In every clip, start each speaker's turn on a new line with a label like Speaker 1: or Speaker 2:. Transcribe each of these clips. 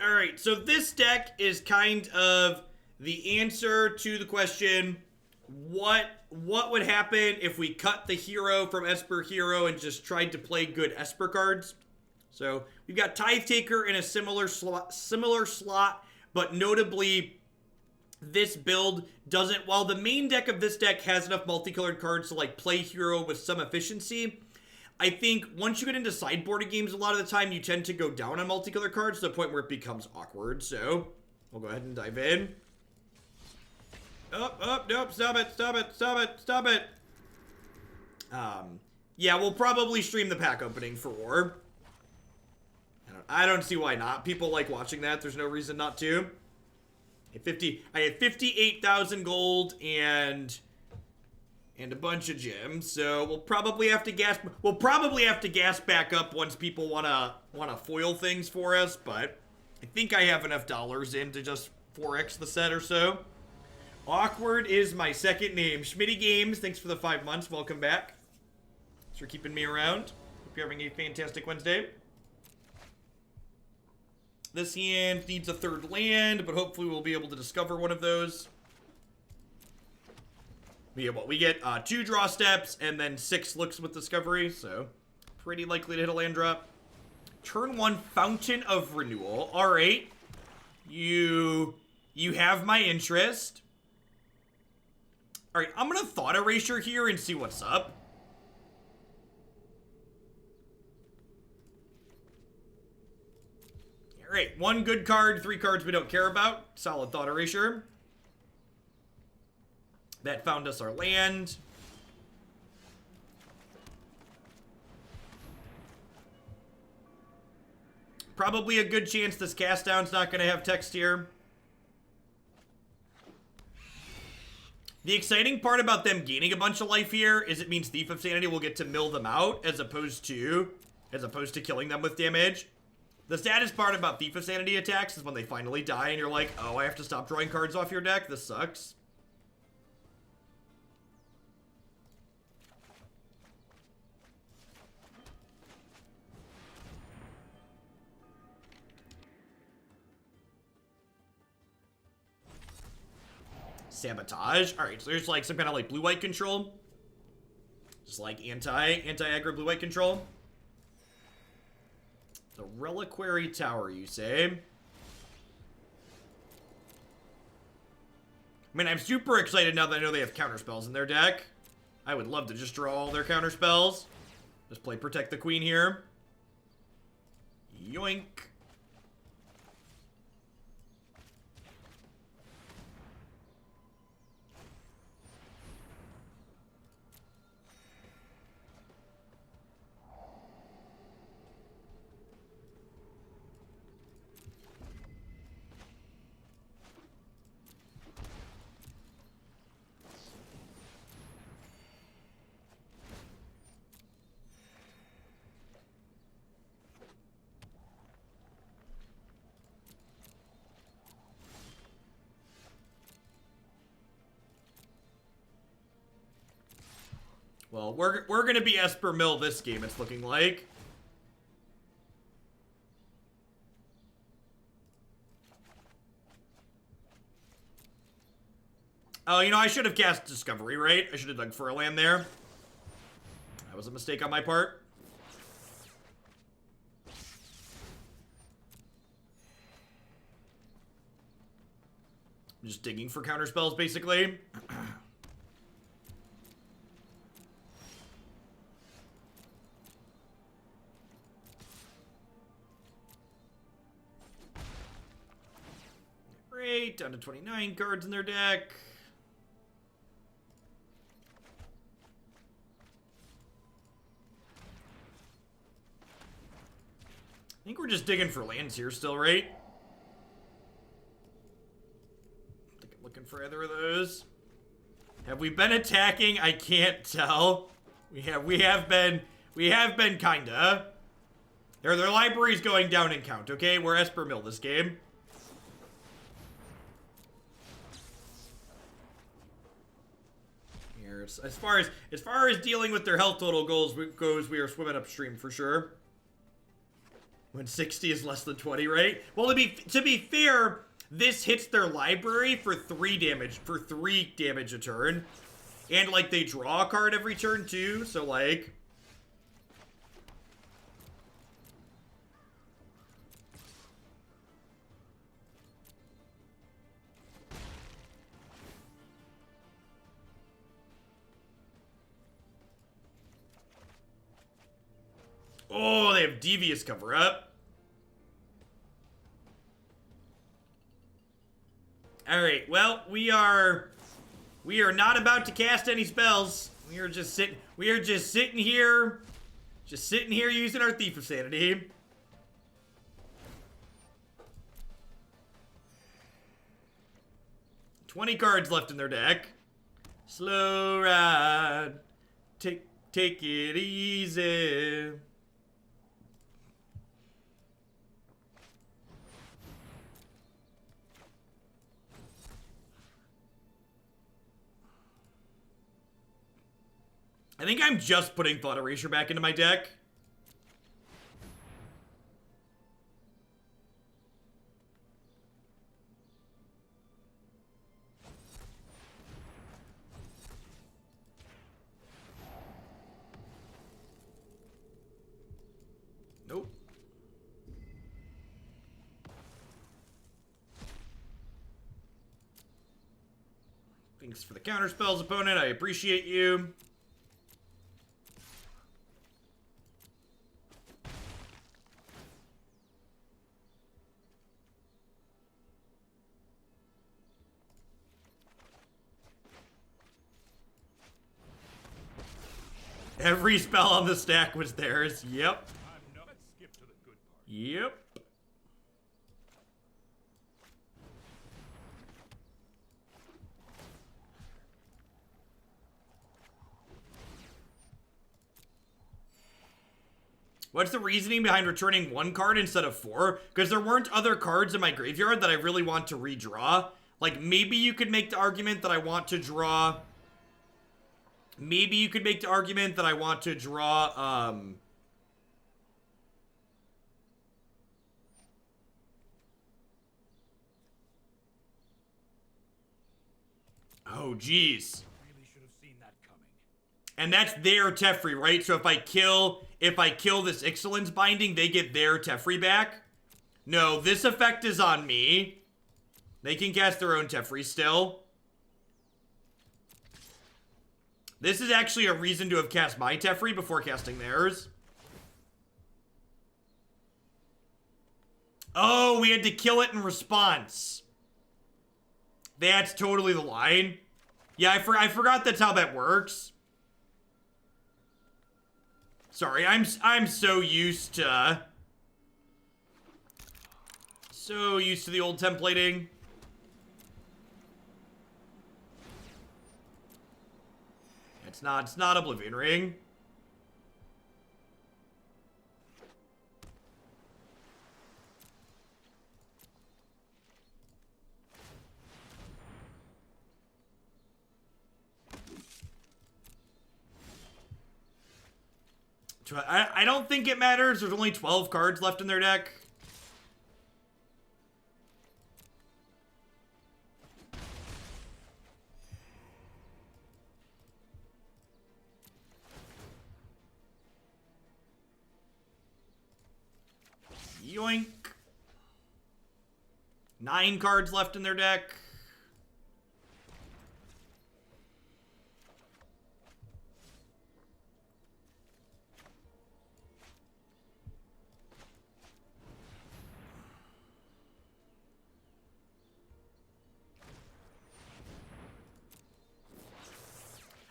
Speaker 1: Alright, so this deck is kind of the answer to the question, what would happen if we cut the hero from Esper Hero and just tried to play good Esper cards? So we've got Tithe Taker in a similar slot, but notably this build doesn't, while the main deck of this deck has enough multicolored cards to like play hero with some efficiency, I think once you get into sideboarding games, a lot of the time you tend to go down on multicolored cards to the point where it becomes awkward. So we'll go ahead and dive in. Oh, nope, stop it. Yeah, we'll probably stream the pack opening for War. I don't see why not. People like watching that. There's no reason not to. I had 58,000 gold and a bunch of gems, so we'll probably have to gas back up once people wanna foil things for us, but I think I have enough dollars in to just 4x the set or so. Awkward is my second name. Schmitty Games, thanks for the 5 months. Welcome back. Thanks for keeping me around. Hope you're having a fantastic Wednesday. This hand needs a third land, but hopefully we'll be able to discover one of those. We get 2 draw steps and then 6 looks with discovery, so pretty likely to hit a land drop. Turn 1, Fountain of Renewal. All right, you have my interest. All right, I'm gonna Thought Erasure here and see what's up. All right, 1 good card, 3 cards we don't care about. Solid Thought Erasure. That found us our land. Probably a good chance this cast down's not going to have text here. The exciting part about them gaining a bunch of life here is it means Thief of Sanity will get to mill them out as opposed to killing them with damage. The saddest part about Thief of Sanity attacks is when they finally die and you're like, oh, I have to stop drawing cards off your deck. This sucks. Sabotage. Alright, so there's like some kind of like blue-white control. Just like anti-aggro blue-white control. The Reliquary Tower, you say? I mean, I'm super excited now that I know they have counterspells in their deck. I would love to just draw all their counterspells. Just play Protect the Queen here. Yoink. Well, we're gonna be Esper Mill this game, it's looking like. Oh, you know, I should have cast Discovery, right? I should have dug for a land there. That was a mistake on my part. I'm just digging for counterspells, basically. Great, down to 29 cards in their deck. I think we're just digging for lands here still, right? I think I'm looking for either of those. Have we been attacking? I can't tell. We have been kinda. Their library's going down in count, okay? We're Esper Mill this game. As far as dealing with their health total goals we are swimming upstream for sure. When 60 is less than 20, right? Well, to be fair, this hits their library for 3 damage a turn. And, like, they draw a card every turn, too, so, like... Oh, they have Devious Cover-Up. Alright, well, we are not about to cast any spells. We are just sitting here using our Thief of Sanity. "20 cards left in their deck. Slow ride. Take it easy. I think I'm just putting Thought Erasure back into my deck. Nope. Thanks for the counter spells, opponent. I appreciate you. Every spell on the stack was theirs. Yep. Yep. What's the reasoning behind returning 1 card instead of 4? Because there weren't other cards in my graveyard that I really want to redraw. Like, maybe you could make the argument that I want to draw... Maybe you could make the argument that I want to draw, Oh, geez.
Speaker 2: Really should have seen that coming.
Speaker 1: And that's their Teferi, right? So if I kill this Ixalan's Binding, they get their Teferi back? No, this effect is on me. They can cast their own Teferi still. This is actually a reason to have cast my Teferi before casting theirs. Oh, we had to kill it in response. That's totally the line. Yeah, I forgot that's how that works. Sorry, I'm so used to the old templating. It's not Oblivion Ring. I don't think it matters. There's only 12 cards left in their deck. Yoink. 9 cards left in their deck.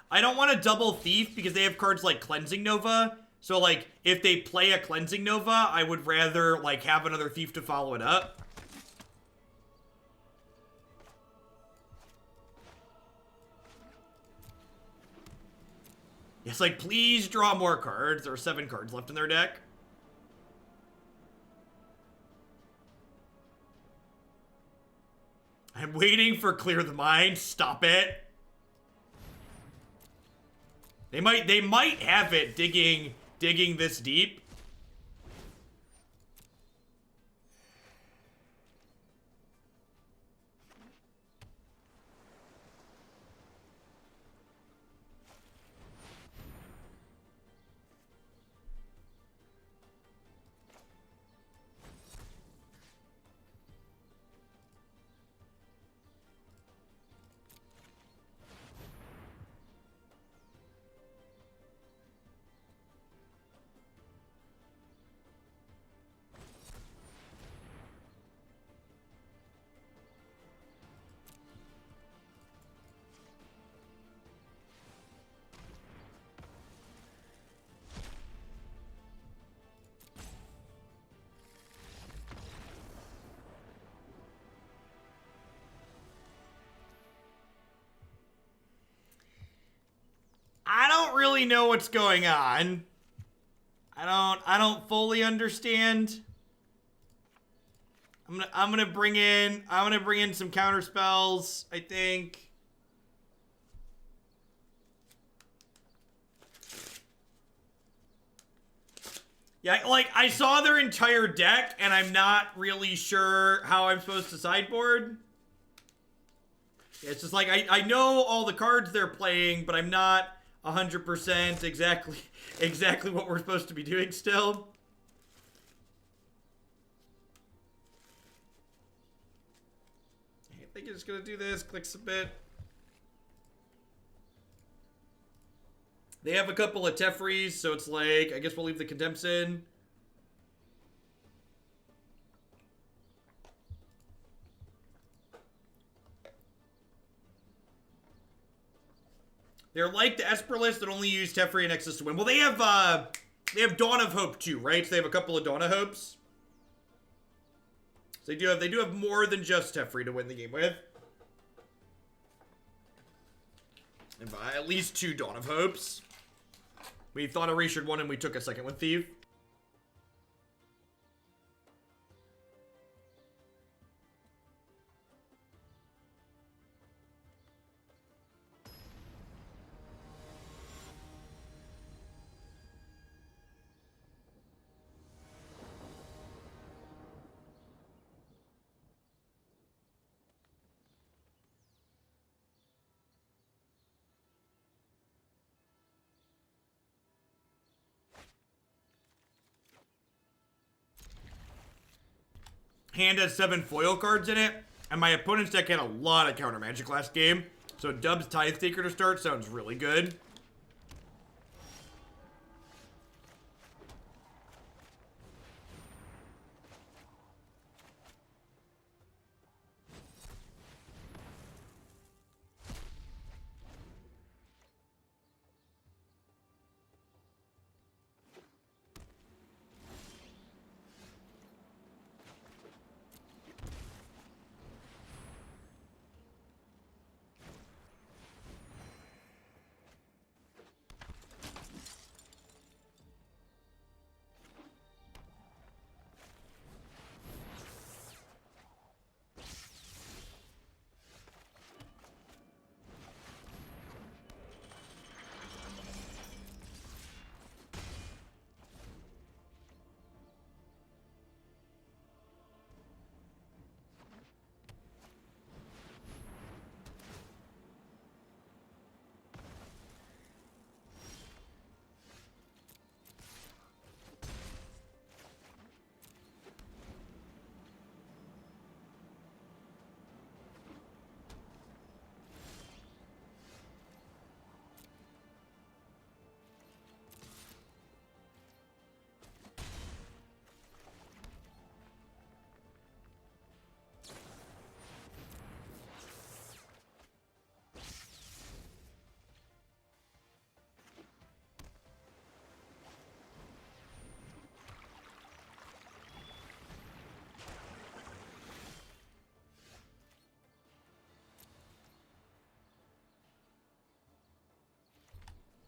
Speaker 1: I don't want to double Thief because they have cards like Cleansing Nova. So, like, if they play a Cleansing Nova, I would rather, like, have another Thief to follow it up. It's like, please draw more cards. There are 7 cards left in their deck. I'm waiting for Clear the Mind. Stop it. They might have it digging this deep. really know what's going on. I don't fully understand. I'm gonna bring in some counter spells, I think. Yeah, like, I saw their entire deck, and I'm not really sure how I'm supposed to sideboard. Yeah, it's just like, I know all the cards they're playing, but I'm not 100% exactly what we're supposed to be doing still. I think you're just gonna do this, click submit. They have a couple of Teferis, so it's like, I guess we'll leave the Contempts in. They're like the Esper list that only use Teferi and Nexus to win. Well, they have Dawn of Hope too, right? So they have a couple of Dawn of Hopes. So they do have more than just Teferi to win the game with. And at least 2 Dawn of Hopes. We Thought Erasure one and we took a second with Thief. Hand has 7 foil cards in it, and my opponent's deck had a lot of counter magic last game, so Dub's Tithe Taker to start sounds really good.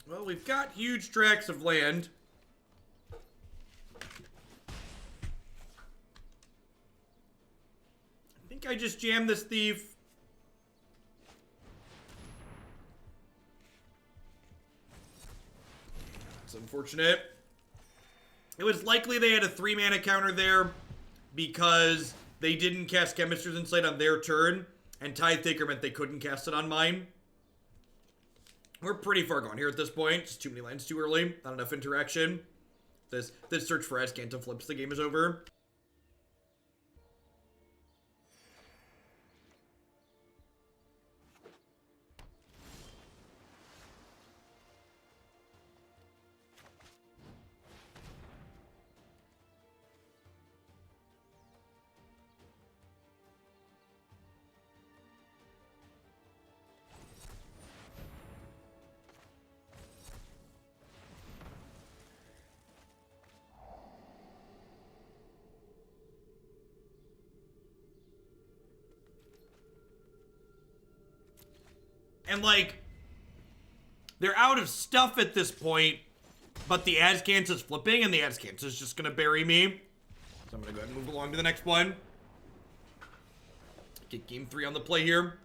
Speaker 1: Well, we've got huge tracts of land. I think I just jammed this Thief. It's unfortunate. It was likely they had a 3-mana counter there because they didn't cast Chemist's Insight on their turn, and Tithe Taker meant they couldn't cast it on mine. We're pretty far gone here at this point. Just too many lands too early. Not enough interaction. This search for Azcanta flips. The game is over. And, like, They're out of stuff at this point, but the Azcans is flipping, and the Azcans is just gonna bury me. So I'm gonna go ahead and move along to the next one. Get game 3 on the play here.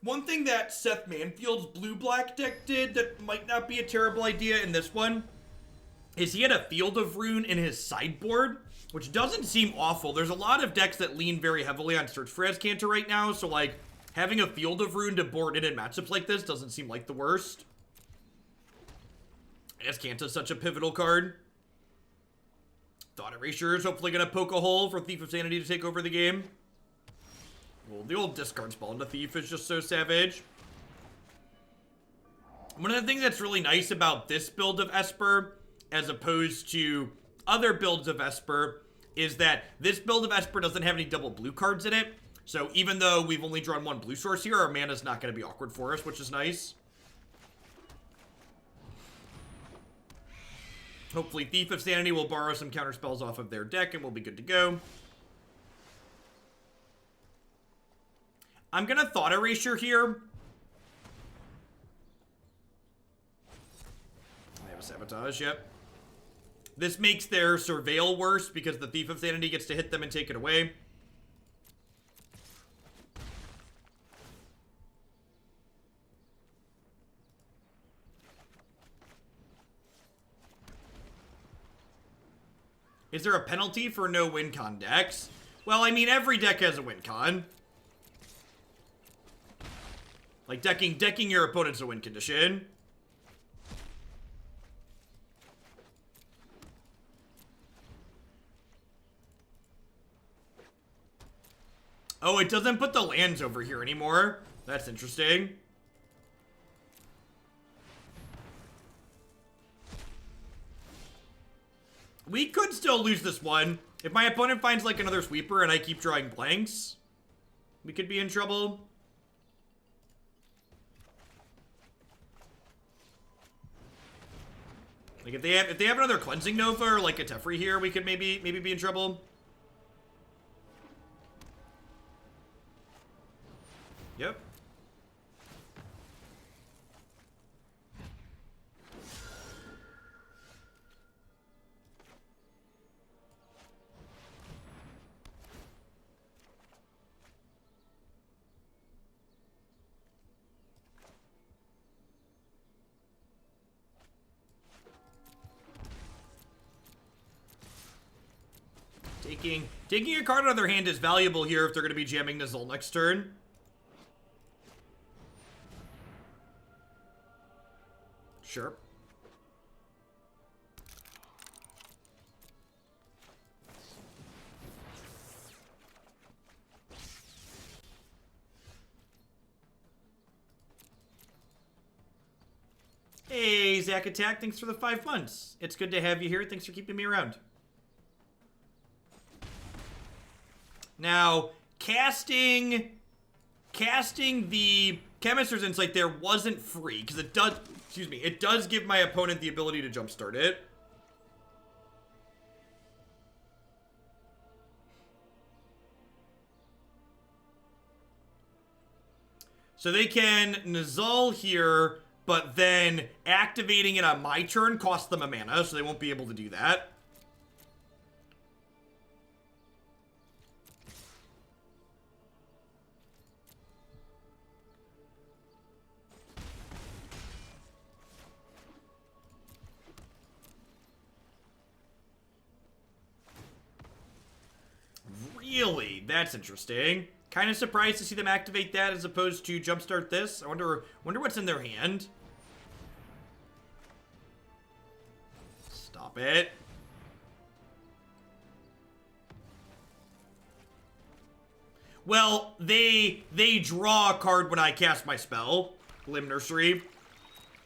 Speaker 1: One thing that Seth Manfield's blue-black deck did that might not be a terrible idea in this one is he had a Field of Ruin in his sideboard, which doesn't seem awful. There's a lot of decks that lean very heavily on Search for Azcanta right now, so like having a Field of Ruin to board in matchups like this doesn't seem like the worst. Azcanta's such a pivotal card. Thought Erasure is hopefully going to poke a hole for Thief of Sanity to take over the game. Well, the old discard spell into Thief is just so savage. One of the things that's really nice about this build of Esper, as opposed to other builds of Esper, is that this build of Esper doesn't have any double blue cards in it. So even though we've only drawn one blue source here, our mana's not going to be awkward for us, which is nice. Hopefully Thief of Sanity will borrow some counter spells off of their deck and we'll be good to go. I'm gonna Thought Erasure here. I have a Sabotage, yep. This makes their Surveil worse because the Thief of Sanity gets to hit them and take it away. Is there a penalty for no win con decks? Well, I mean, every deck has a win con. Like, decking your opponent's a win condition. Oh, it doesn't put the lands over here anymore. That's interesting. We could still lose this one. If my opponent finds, like, another sweeper and I keep drawing blanks, we could be in trouble. Like, if they have another Cleansing Nova or, like, a Teferi here, we could maybe be in trouble. Yep. Taking a card out of their hand is valuable here if they're going to be jamming Nizal next turn. Sure. Hey, Zach Attack, thanks for the 5 months. It's good to have you here. Thanks for keeping me around. Now, casting the Chemist's Insight there wasn't free, because it does give my opponent the ability to jumpstart it. So they can Nizal here, but then activating it on my turn costs them a mana, so they won't be able to do that. Really? That's interesting. Kind of surprised to see them activate that as opposed to jumpstart this. I wonder what's in their hand. Stop it. Well, they draw a card when I cast my spell, Limb Nursery.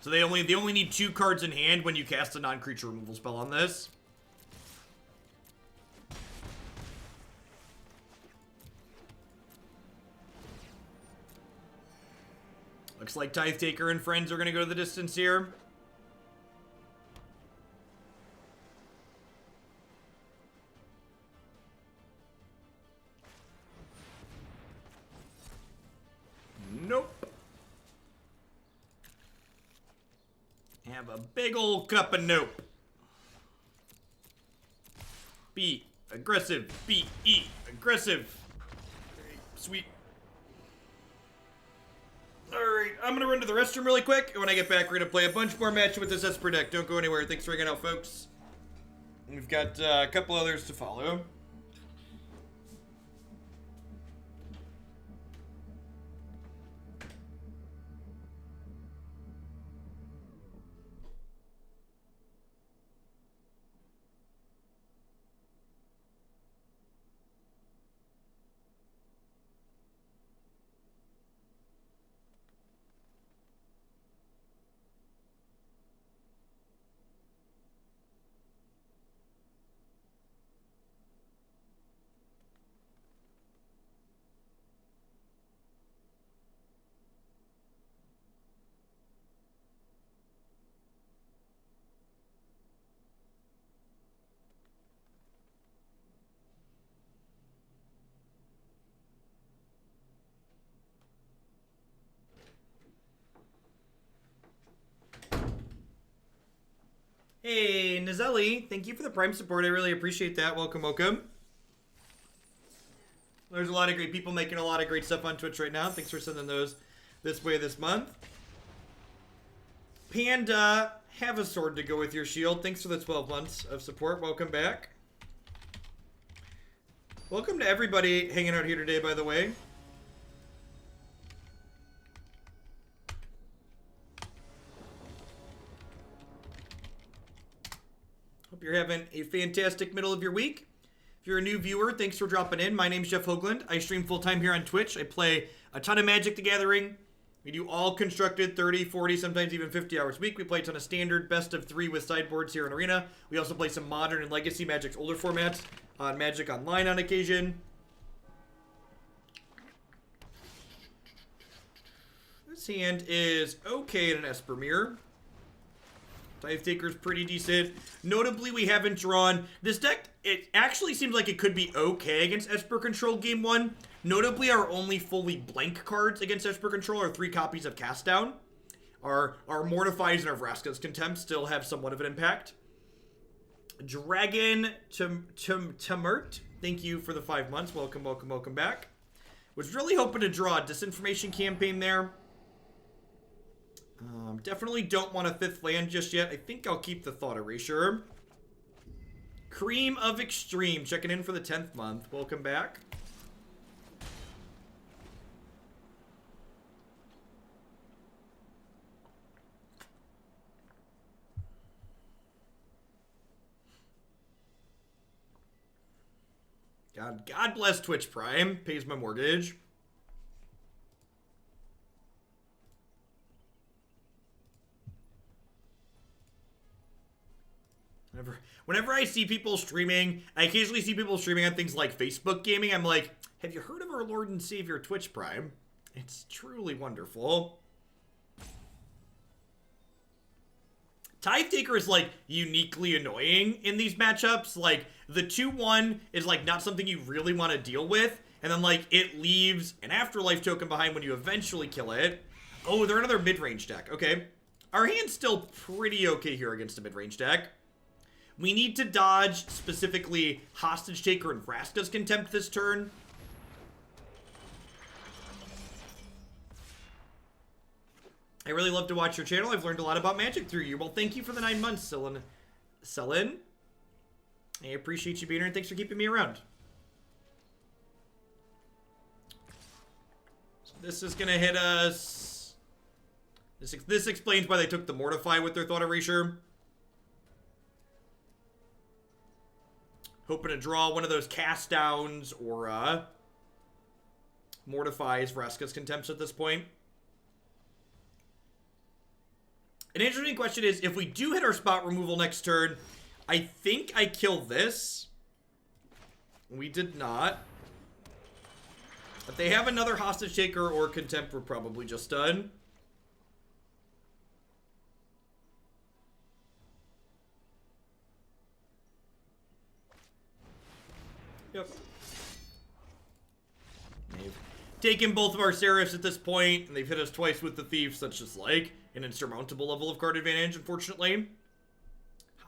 Speaker 1: So they only need 2 cards in hand when you cast a non-creature removal spell on this. Looks like Tithe Taker and friends are going to go to the distance here. Have a big old cup of nope. B, aggressive. B, E, aggressive. Sweet. Alright, I'm gonna run to the restroom really quick, and when I get back, we're gonna play a bunch more matches with this Esper deck. Don't go anywhere. Thanks for hanging out, folks. We've got a couple others to follow. Hey, Nazelli, thank you for the Prime support. I really appreciate that. Welcome, welcome. There's a lot of great people making a lot of great stuff on Twitch right now. Thanks for sending those this way this month. Panda, have a sword to go with your shield. Thanks for the 12 months of support. Welcome back. Welcome to everybody hanging out here today, by the way. Hope you're having a fantastic middle of your week. If you're a new viewer, thanks for dropping in. My name's Jeff Hoagland. I stream full-time here on Twitch. I play a ton of Magic the Gathering. We do all constructed 30, 40, sometimes even 50 hours a week. We play a ton of standard, best of 3 with sideboards here in Arena. We also play some modern and legacy Magic's older formats on Magic Online on occasion. This hand is okay in an Esper mirror. Tithe Taker's pretty decent. Notably, we haven't drawn... This deck, it actually seems like it could be okay against Esper Control Game 1. Notably, our only fully blank cards against Esper Control are 3 copies of Cast Down. Our Mortifies and our Vraska's Contempt still have somewhat of an impact. Dragon Tumert, thank you for the 5 months. Welcome, welcome, welcome back. Was really hoping to draw a Disinformation Campaign there. Definitely don't want a 5th land just yet. I think I'll keep the Thought Erasure. Cream of Extreme, checking in for the 10th month. Welcome back. God bless Twitch Prime. Pays my mortgage. Whenever I see people streaming, I occasionally see people streaming on things like Facebook gaming. I'm like, have you heard of our Lord and Savior Twitch Prime? It's truly wonderful. Tithe Taker is like uniquely annoying in these matchups. Like the 2-1 is like not something you really want to deal with. And then like it leaves an afterlife token behind when you eventually kill it. Oh, they're another mid-range deck. Okay. Our hand's still pretty okay here against a mid-range deck. We need to dodge specifically Hostage Taker and Vraska's Contempt this turn. I really love to watch your channel. I've learned a lot about Magic through you. Well, thank you for the 9 months, Selin. I appreciate you being here, and thanks for keeping me around. So this is going to hit us. This explains why they took the Mortify with their Thought Erasure. Hoping to draw one of those Cast Downs or Mortifies Vraska's Contempts at this point. An interesting question is, if we do hit our spot removal next turn, I think I kill this. We did not. If they have another Hostage Taker or Contempt, we're probably just done. Yep. They've taken both of our Seraphs at this point, and they've hit us twice with the Thieves. That's just like, an insurmountable level of card advantage, unfortunately.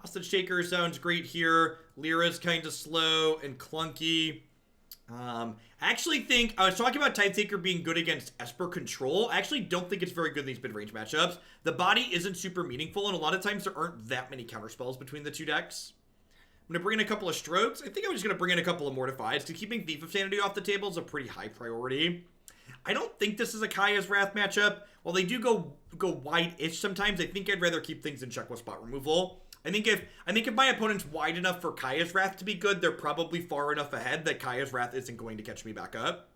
Speaker 1: Hostage Taker sounds great here. Lyra's kind of slow and clunky. I actually think, I was talking about Tithe Taker being good against Esper control. I actually don't think it's very good in these mid-range matchups. The body isn't super meaningful, and a lot of times there aren't that many counterspells between the two decks. I'm going to bring in a couple of Strokes. I think I'm just going to bring in a couple of Mortifies, because keeping Thief of Sanity off the table is a pretty high priority. I don't think this is a Kaya's Wrath matchup. While they do go wide-ish sometimes, I think I'd rather keep things in check with spot removal. I think if my opponent's wide enough for Kaya's Wrath to be good, they're probably far enough ahead that Kaya's Wrath isn't going to catch me back up.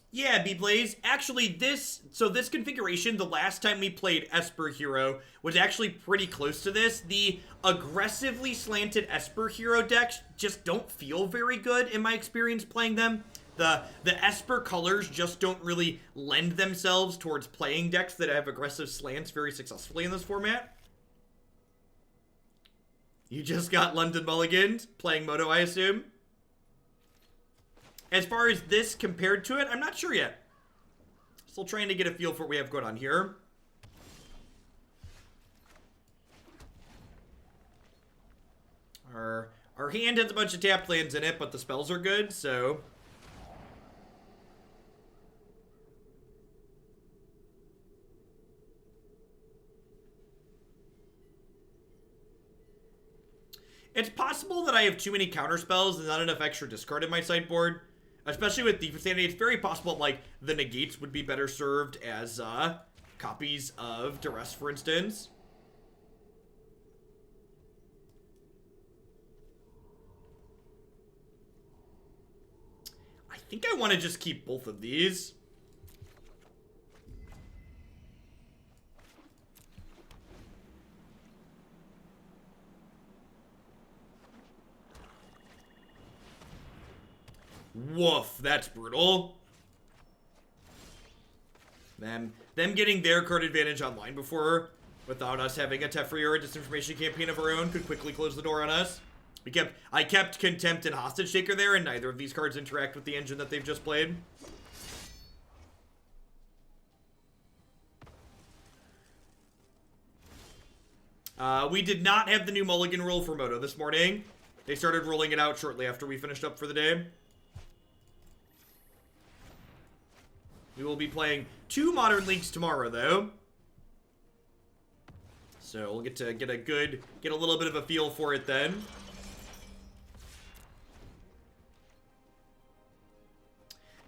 Speaker 1: Yeah, B-Blaze. Actually, this configuration, the last time we played Esper Hero, was actually pretty close to this. The aggressively slanted Esper Hero decks just don't feel very good in my experience playing them. The Esper colors just don't really lend themselves towards playing decks that have aggressive slants very successfully in this format. You just got London Mulliganed, playing Moto, I assume. As far as this compared to it, I'm not sure yet. Still trying to get a feel for what we have going on here. Our hand has a bunch of tapped lands in it, but the spells are good, so... It's possible that I have too many counterspells and not enough extra discard in my sideboard. Especially with Thief of Sanity, it's very possible, like, the Negates would be better served as, copies of Duress, for instance. I think I want to just keep both of these. Woof, that's brutal. Them getting their card advantage online before, without us having a Teferi or a Disinformation Campaign of our own, could quickly close the door on us. I kept Contempt and Hostage Taker there, and neither of these cards interact with the engine that they've just played. We did not have the new Mulligan rule for Moto this morning. They started rolling it out shortly after we finished up for the day. We will be playing 2 Modern Leagues tomorrow, though. So we'll get a little bit of a feel for it then.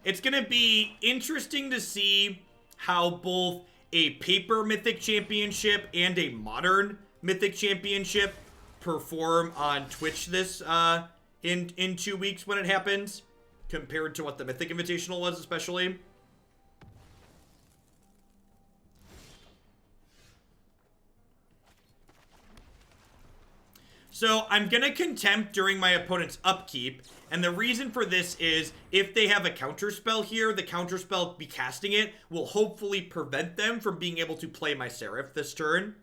Speaker 1: It's gonna be interesting to see how both a paper Mythic Championship and a modern Mythic Championship perform on Twitch this in 2 weeks when it happens, compared to what the Mythic Invitational was, especially. So I'm going to Contempt during my opponent's upkeep, and the reason for this is if they have a counterspell here, the counterspell be casting it will hopefully prevent them from being able to play my Seraph this turn.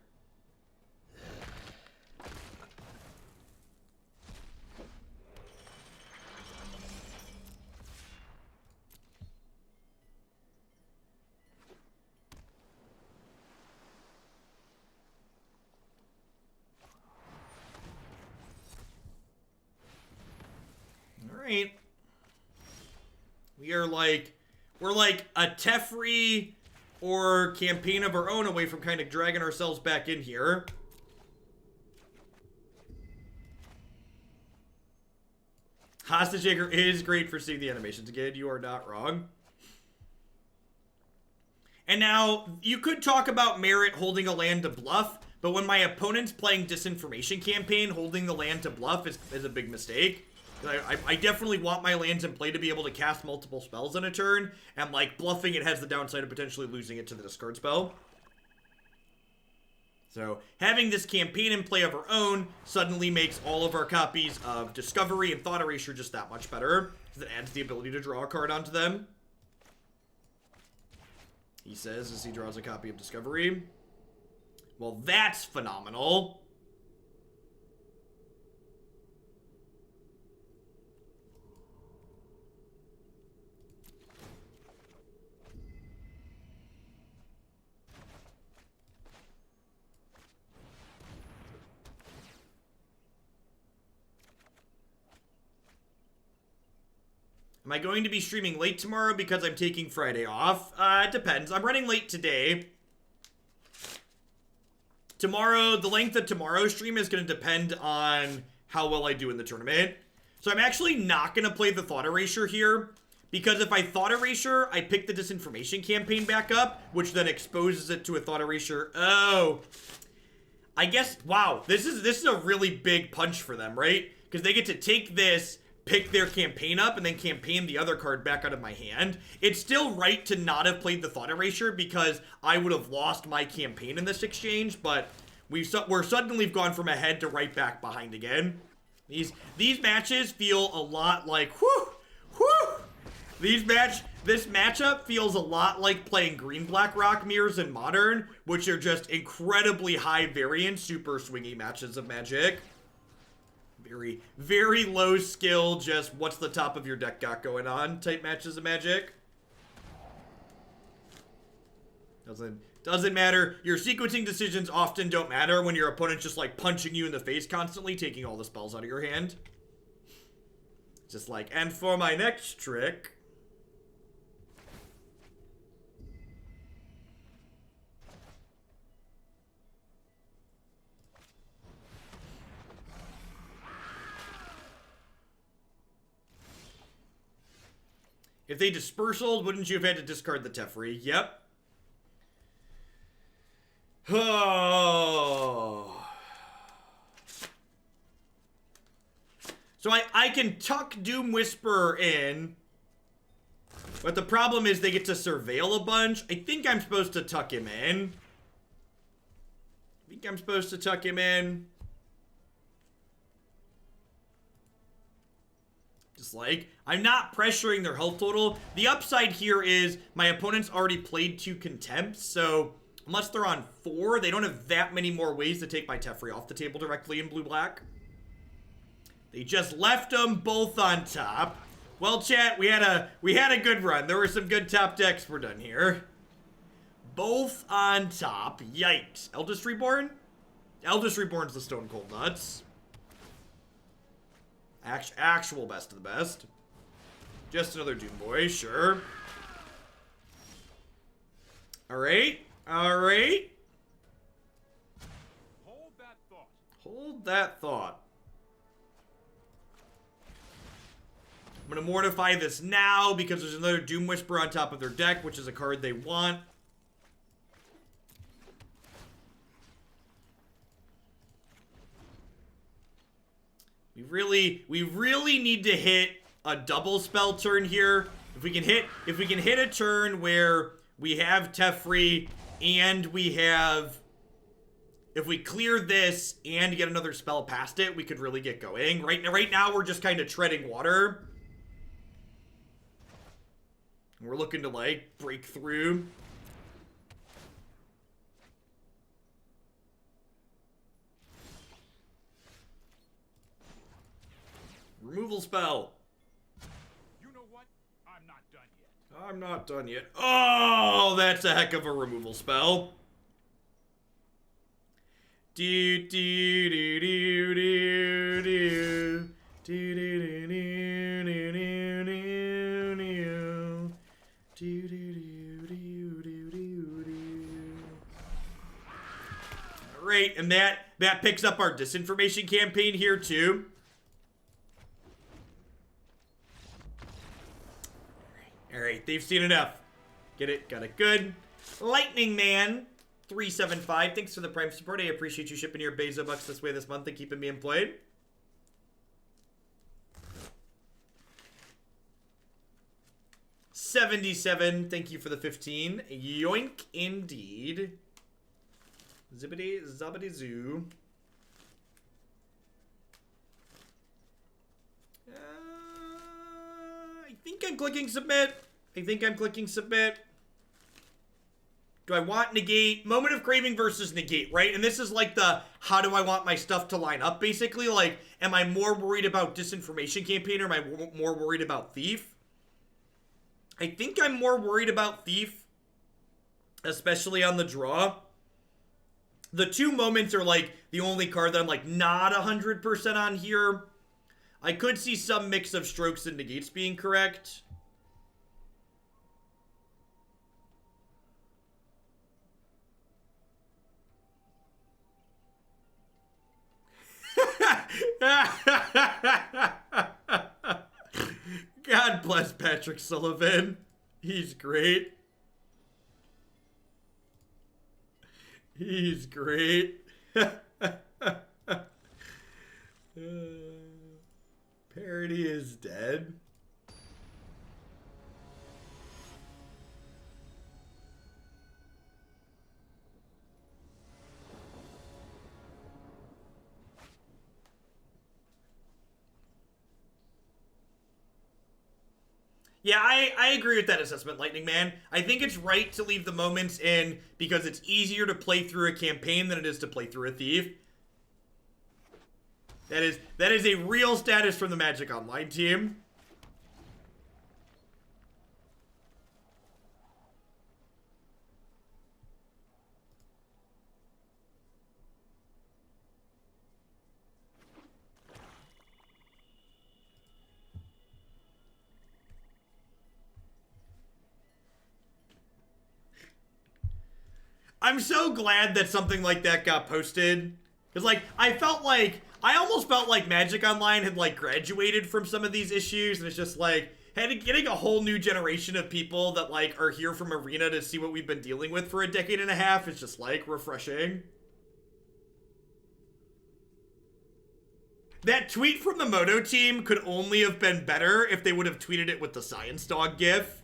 Speaker 1: Alright. We're like a Teferi or campaign of our own away from kind of dragging ourselves back in here. Hostage Taker is great for seeing the animations again. You are not wrong. And now, you could talk about merit holding a land to bluff, but when my opponent's playing Disinformation Campaign, holding the land to bluff is a big mistake. I definitely want my lands in play to be able to cast multiple spells in a turn, and like bluffing it has the downside of potentially losing it to the discard spell. So having this campaign in play of our own suddenly makes all of our copies of Discovery and Thought Erasure just that much better, because it adds the ability to draw a card onto them. he says as he draws a copy of Discovery. Well, that's phenomenal. Am I going to be streaming late tomorrow because I'm taking Friday off? It depends. I'm running late today. Tomorrow, the length of tomorrow's stream is going to depend on how well I do in the tournament. So I'm actually not going to play the Thought Erasure here, because if I Thought Erasure, I pick the Disinformation Campaign back up, which then exposes it to a Thought Erasure. Oh. I guess, wow, this is a really big punch for them, right? Because they get to take this, pick their campaign up, and then campaign the other card back out of my hand. It's still right to not have played the Thought Erasure because I would have lost my campaign in this exchange, but we're suddenly gone from ahead to right back behind again. These matches feel a lot like, this matchup feels a lot like playing green-black rock mirrors in Modern, which are just incredibly high variance, super swingy matches of Magic. Very, very low skill, just what's the top of your deck got going on type matches of Magic. Doesn't matter. Your sequencing decisions often don't matter when your opponent's just like punching you in the face constantly, taking all the spells out of your hand. Just like, and for my next trick... If they dispersaled, wouldn't you have had to discard the Teferi? Yep. Oh. So I can tuck Doom Whisperer in, but the problem is they get to surveil a bunch. I think I'm supposed to tuck him in. Just like, I'm not pressuring their health total. The upside here is my opponent's already played 2 Contempt, so unless they're on 4, they don't have that many more ways to take my Teferi off the table directly in blue-black. They just left them both on top. Well, chat, we had a good run. There were some good top decks we're done here. Both on top. Yikes. Eldest Reborn? Eldest Reborn's the Stone Cold Nuts. Actual best of the best. Just another Doom Boy, sure. Alright. Alright.
Speaker 2: Hold that thought.
Speaker 1: Hold that thought. I'm going to Mortify this now because there's another Doom Whisperer on top of their deck, which is a card they want. We really need to hit a double spell turn here. If we can hit a turn where we have Teferi and we have, if we clear this and get another spell past it, we could really get going. Right now we're just kind of treading water. We're looking to like break through. Removal spell.
Speaker 2: You know what? I'm not done yet.
Speaker 1: I'm not done yet. Oh, that's a heck of a removal spell. Do do do do do do do do do do. All right, and that picks up our Disinformation Campaign here too. Alright, they've seen enough. Get it, got it, good. Lightning Man, 375. Thanks for the Prime support. I appreciate you shipping your Bezo bucks this way this month and keeping me employed. $77. Thank you for the 15. Yoink, indeed. Zippity, zobbity, zoo. I think I'm clicking submit. Do I want Negate? Moment of Craving versus Negate, right? And this is like the, how do I want my stuff to line up, basically? Like, am I more worried about Disinformation Campaign or am I more worried about Thief? I think I'm more worried about Thief, especially on the draw. The two moments are like the only card that I'm like not 100% on here. I could see some mix of strokes and negates being correct. God bless Patrick Sullivan. He's great. He's great. Parody is dead. Yeah, I agree with that assessment, Lightning Man. I think it's right to leave the moments in because it's easier to play through a campaign than it is to play through a Thief. That is a real status from the Magic Online team. I'm so glad that something like that got posted. Because, like, I almost felt like Magic Online had, like, graduated from some of these issues. And it's just, like, getting a whole new generation of people that, like, are here from Arena to see what we've been dealing with for a decade and a half is just, like, refreshing. That tweet from the Moto team could only have been better if they would have tweeted it with the Science Dog gif.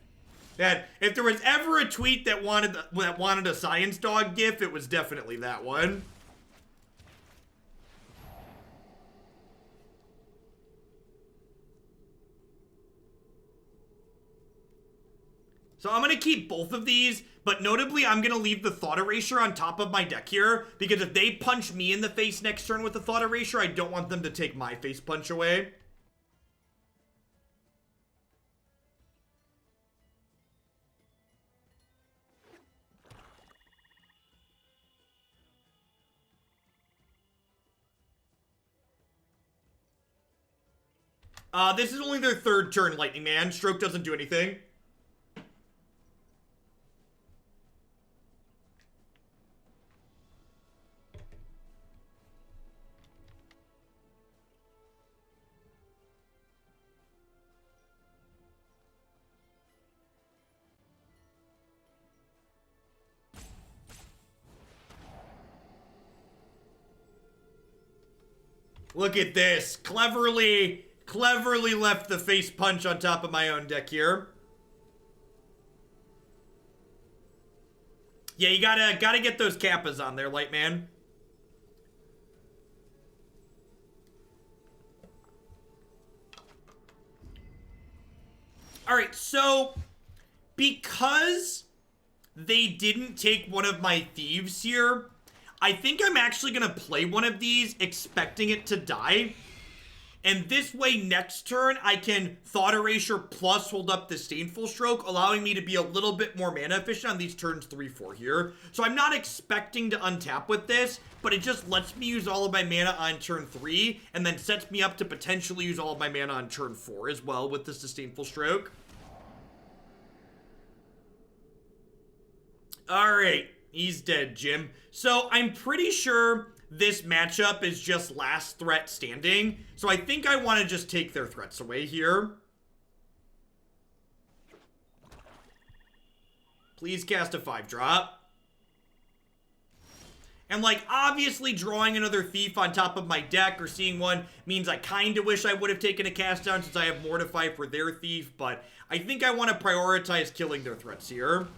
Speaker 1: That if there was ever a tweet that wanted a Science Dog gif, it was definitely that one. So I'm going to keep both of these, but notably I'm going to leave the Thought Erasure on top of my deck here, because if they punch me in the face next turn with the Thought Erasure, I don't want them to take my face punch away. This is only their third turn, Lightning Man. Stroke doesn't do anything. Look at this. Cleverly left the face punch on top of my own deck here. Yeah, you gotta get those Kappas on there, Lightman. Alright, so because they didn't take one of my thieves here, I think I'm actually gonna play one of these expecting it to die. And this way, next turn, I can Thought Erasure plus hold up Disdainful Stroke, allowing me to be a little bit more mana efficient on these turns 3-4 here. So I'm not expecting to untap with this, but it just lets me use all of my mana on turn 3, and then sets me up to potentially use all of my mana on turn 4 as well with this Disdainful Stroke. Alright, he's dead, Jim. So I'm pretty sure this matchup is just last threat standing. So I think I want to just take their threats away here. Please cast a 5-drop. And, like, obviously drawing another Thief on top of my deck or seeing one means I kind of wish I would have taken a cast down since I have Mortify for their Thief. But I think I want to prioritize killing their threats here.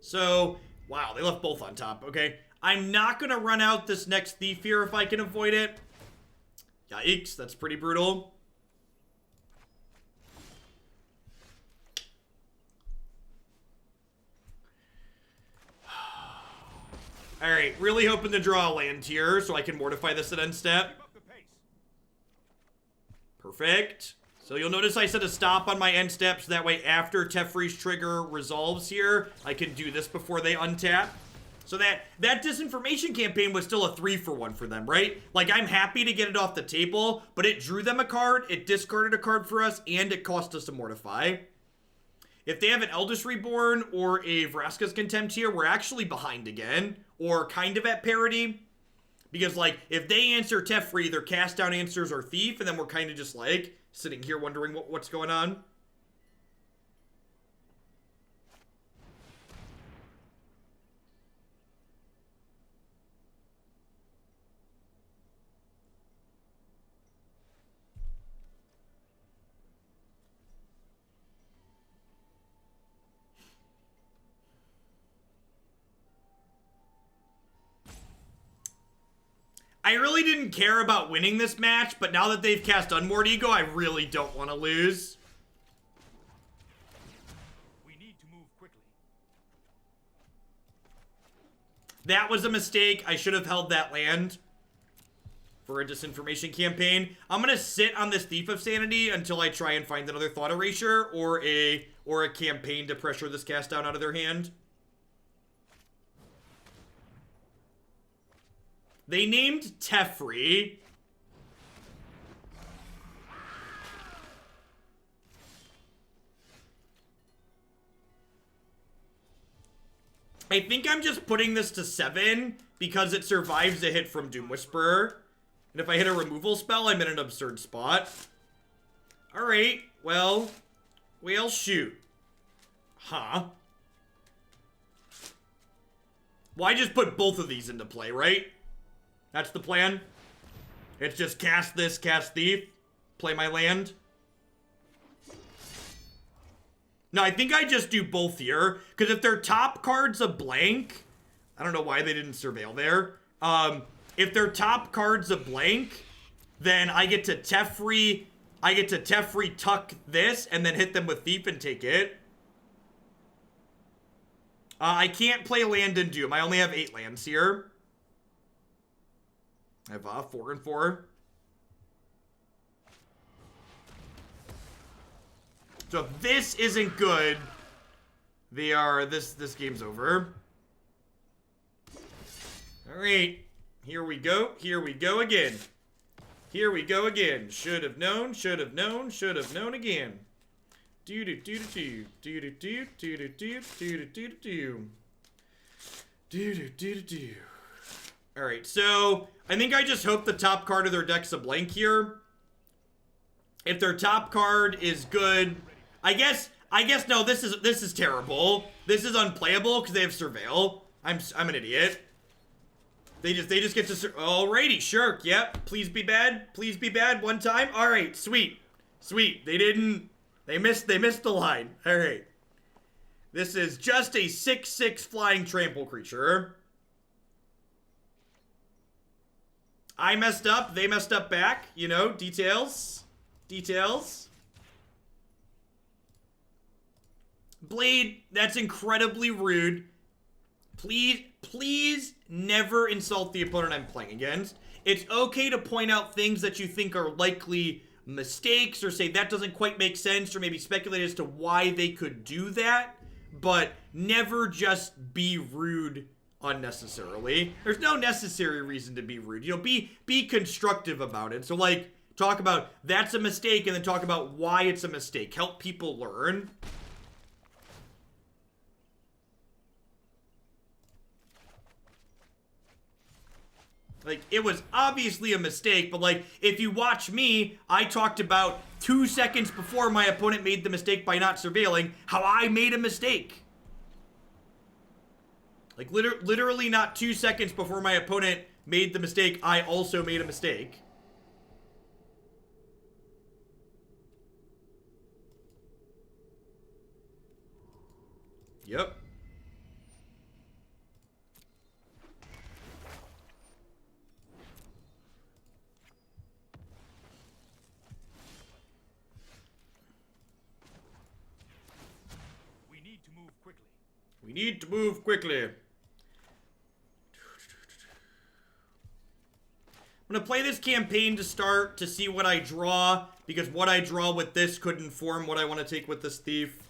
Speaker 1: So, wow, they left both on top. Okay. I'm not going to run out this next Thief here if I can avoid it. Yikes, that's pretty brutal. Alright, really hoping to draw a land here so I can mortify this at end step. Perfect. So you'll notice I set a stop on my end step so that way after Teferi's trigger resolves here, I can do this before they untap. So that Disinformation Campaign was still a 3-for-1 for them, right? Like, I'm happy to get it off the table, but it drew them a card, it discarded a card for us, and it cost us to mortify. If they have an Eldest Reborn or a Vraska's Contempt here, we're actually behind again, or kind of at parity. Because, like, if they answer Teferi, their cast down answers are Thief, and then we're kind of just, like, sitting here wondering what's going on. I really didn't care about winning this match, but now that they've cast Unmoored Ego, I really don't want to lose.
Speaker 2: We need to move quickly.
Speaker 1: That was a mistake. I should have held that land for a Disinformation Campaign. I'm going to sit on this Thief of Sanity until I try and find another Thought Erasure or a campaign to pressure this cast down out of their hand. They named Teferi. I think I'm just putting this to 7 because it survives a hit from Doom Whisperer. And if I hit a removal spell, I'm in an absurd spot. Alright, well, we'll shoot. Huh. Well, I just put both of these into play, right? That's the plan. It's just cast this, cast Thief, play my land. No, I think I just do both here, because if their top card's a blank, I don't know why they didn't surveil there. If their top card's a blank, then I get to Teferi, tuck this, and then hit them with Thief and take it. I can't play land and Doom. I only have 8 lands here. I have 4 and 4. So if this isn't good, this game's over. Alright. Here we go. Here we go again. Here we go again. Should have known, should have known, should have known again. Do do do do do do do do do do do do do do do do. Alright, so I think I just hope the top card of their deck's a blank here. If their top card is good, I guess no, this is terrible. This is unplayable because they have Surveil. I'm an idiot. They just get to alrighty, Shirk. Yep. Please be bad. Please be bad one time. Alright, sweet. Sweet. They missed the line. Alright. This is just a 6/6 flying trample creature. I messed up, they messed up back, you know, details. Details. Blade, that's incredibly rude. Please never insult the opponent I'm playing against. It's okay to point out things that you think are likely mistakes or say that doesn't quite make sense or maybe speculate as to why they could do that, but never just be rude unnecessarily. There's no necessary reason to be rude. You know, be constructive about it. So, like, talk about that's a mistake and then talk about why it's a mistake. Help people learn. Like, it was obviously a mistake, but, like, if you watch me, I talked about 2 seconds before my opponent made the mistake by not surveilling how I made a mistake. Like, literally not 2 seconds before my opponent made the mistake, I also made a mistake. Yep.
Speaker 2: move quickly.
Speaker 1: We need to move quickly. I'm gonna play this campaign to start to see what I draw, because what I draw with this could inform what I want to take with this thief.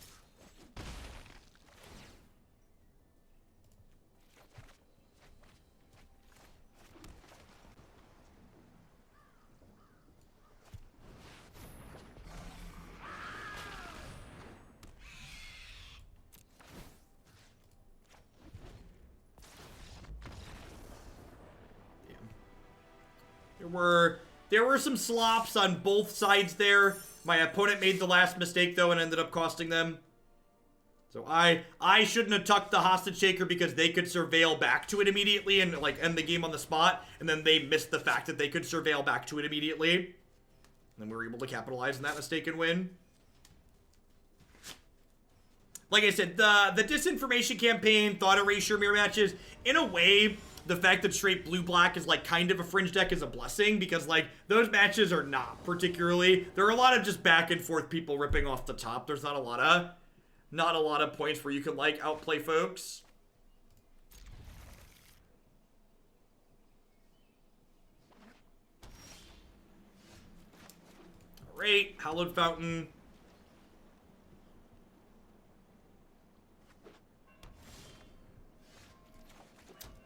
Speaker 1: There were some slops on both sides there. My opponent made the last mistake though and ended up costing them. So I shouldn't have tucked the hostage taker because they could surveil back to it immediately and like end the game on the spot, and then they missed the fact that they could surveil back to it immediately. And then we were able to capitalize on that mistake and win. Like I said, the Disinformation Campaign, Thought Erasure mirror matches, in a way, the fact that straight blue-black is, like, kind of a fringe deck is a blessing, because, like, those matches are not particularly... There are a lot of just back-and-forth people ripping off the top. There's not a lot of points where you can, like, outplay folks. Alright, Hallowed Fountain.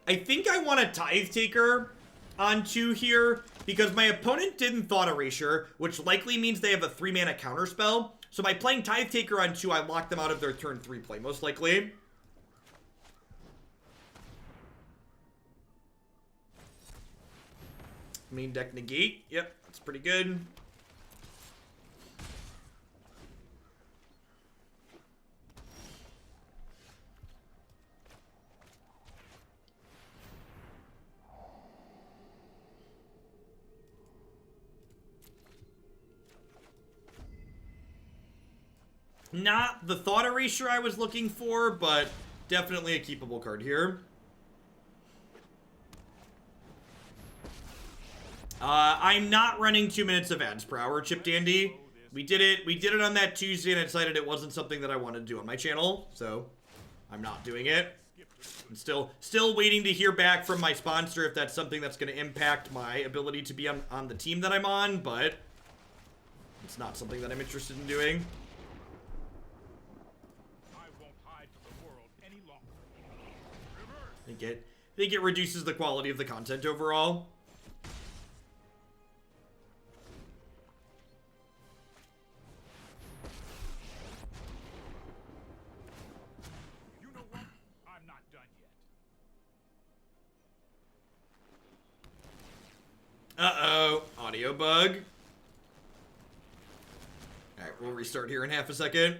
Speaker 1: I think I want a Tithe Taker on 2 here, because my opponent didn't Thought Erasure, which likely means they have a 3-mana counterspell. So by playing Tithe Taker on 2, I lock them out of their turn 3 play, most likely. Main deck Negate. Yep, that's pretty good. Not the Thought Erasure I was looking for, but definitely a keepable card here. I'm not running 2 minutes of ads per hour, Chip Dandy. We did it on that Tuesday, and I decided it wasn't something that I wanted to do on my channel, so I'm not doing it. I'm still waiting to hear back from my sponsor if that's something that's going to impact my ability to be on the team that I'm on, but it's not something that I'm interested in doing. I think it reduces the quality of the content overall.
Speaker 2: You know what? I'm not done yet.
Speaker 1: Uh-oh. Audio bug. Alright, we'll restart here in half a second.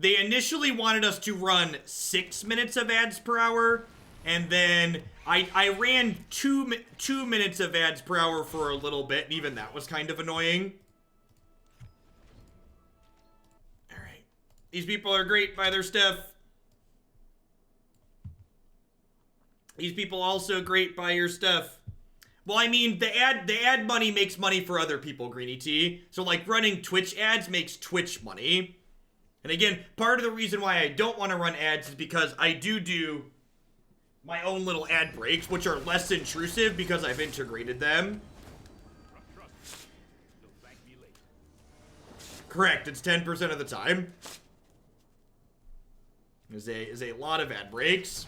Speaker 1: They initially wanted us to run 6 minutes of ads per hour, and then I ran 2 minutes of ads per hour for a little bit, and even that was kind of annoying. Alright. These people are great by their stuff. These people also great by your stuff. Well, I mean, the ad money makes money for other people, Greeny T. So, like, running Twitch ads makes Twitch money. And again, part of the reason why I don't want to run ads is because I do my own little ad breaks, which are less intrusive because I've integrated them. Correct, it's 10% of the time. Is a lot of ad breaks.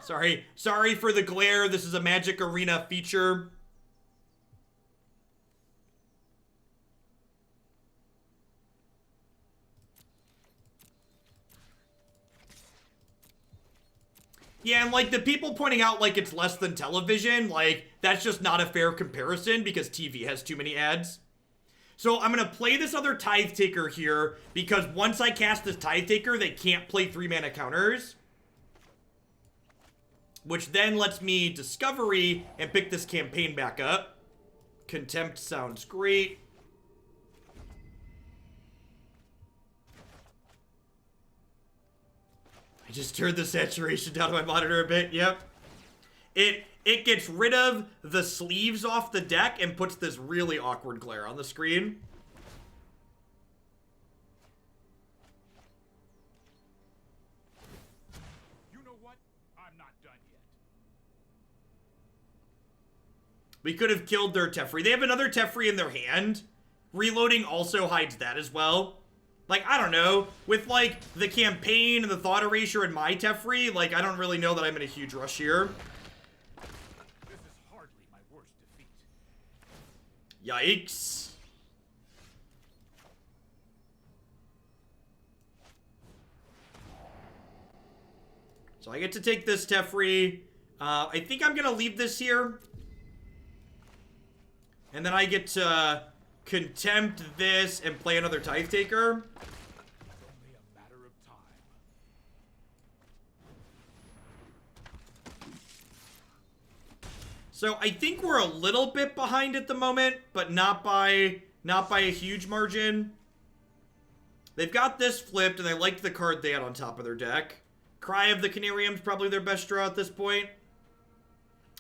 Speaker 1: Sorry for the glare. This is a Magic Arena feature. Yeah, and like the people pointing out like it's less than television, like that's just not a fair comparison because TV has too many ads. So I'm going to play this other Tithe Taker here because once I cast this Tithe Taker, they can't play 3-mana counters. Which then lets me Discovery and pick this campaign back up. Contempt sounds great. I just turned the saturation down on my monitor a bit, yep. it gets rid of the sleeves off the deck and puts this really awkward glare on the screen.
Speaker 2: You know what? I'm not done yet.
Speaker 1: We could have killed their Teferi. They have another Teferi in their hand. Reloading also hides that as well. Like, I don't know. With, like, the campaign and the Thought Erasure and my Teferi, like, I don't really know that I'm in a huge rush here.
Speaker 2: This is hardly my worst defeat.
Speaker 1: Yikes. So I get to take this Teferi. I think I'm gonna leave this here. And then I get to Contempt this and play another Tithe Taker.
Speaker 2: It's only a matter of time.
Speaker 1: So I think we're a little bit behind at the moment, but not by a huge margin. They've got this flipped, and I like the card they had on top of their deck. Cry of the Canarium's probably their best draw at this point.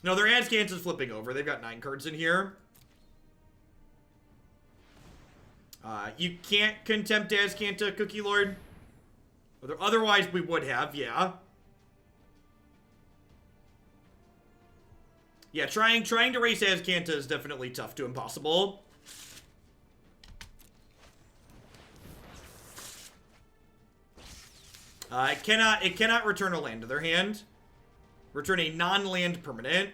Speaker 1: No, their Azcant is flipping over. They've got 9 cards in here. You can't Contempt Azcanta, Cookie Lord. Otherwise, we would have, yeah. Yeah, trying to race Azcanta is definitely tough to impossible. It cannot return a land to their hand. Return a non-land permanent.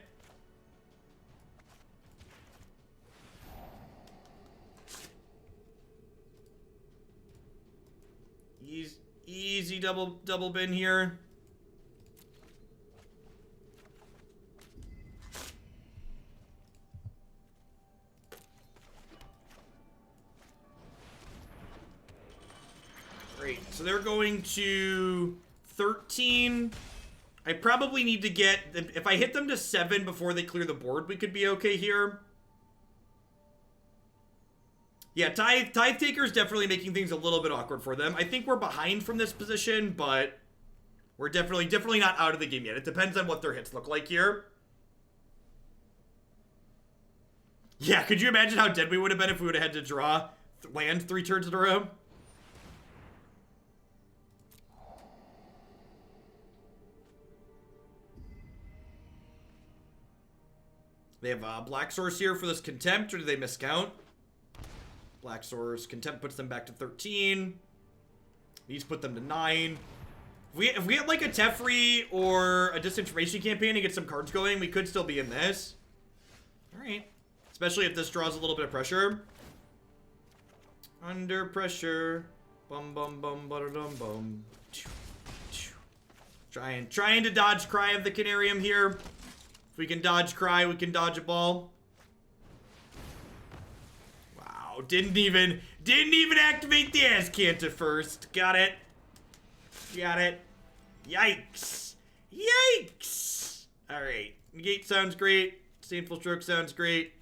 Speaker 1: Easy double bin here. Great. So they're going to 13. I probably need to get... If I hit them to 7 before they clear the board, we could be okay here. Yeah, Tithe Taker is definitely making things a little bit awkward for them. I think we're behind from this position, but we're definitely not out of the game yet. It depends on what their hits look like here. Yeah, could you imagine how dead we would have been if we would have had to draw land 3 turns in a row? They have Black Source here for this Contempt, or do they miscount? Black Source. Contempt puts them back to 13. These put them to 9. If we had like a Teferi or a Disinformation Campaign and get some cards going, we could still be in this. Alright. Especially if this draws a little bit of pressure. Under pressure. Bum bum bum bum bum. Trying to dodge Cry of the Canarium here. If we can dodge Cry, we can dodge a ball. Wow, didn't even activate the Azcanta first. Got it. Yikes. Alright. Negate sounds great. Disdainful Stroke sounds great.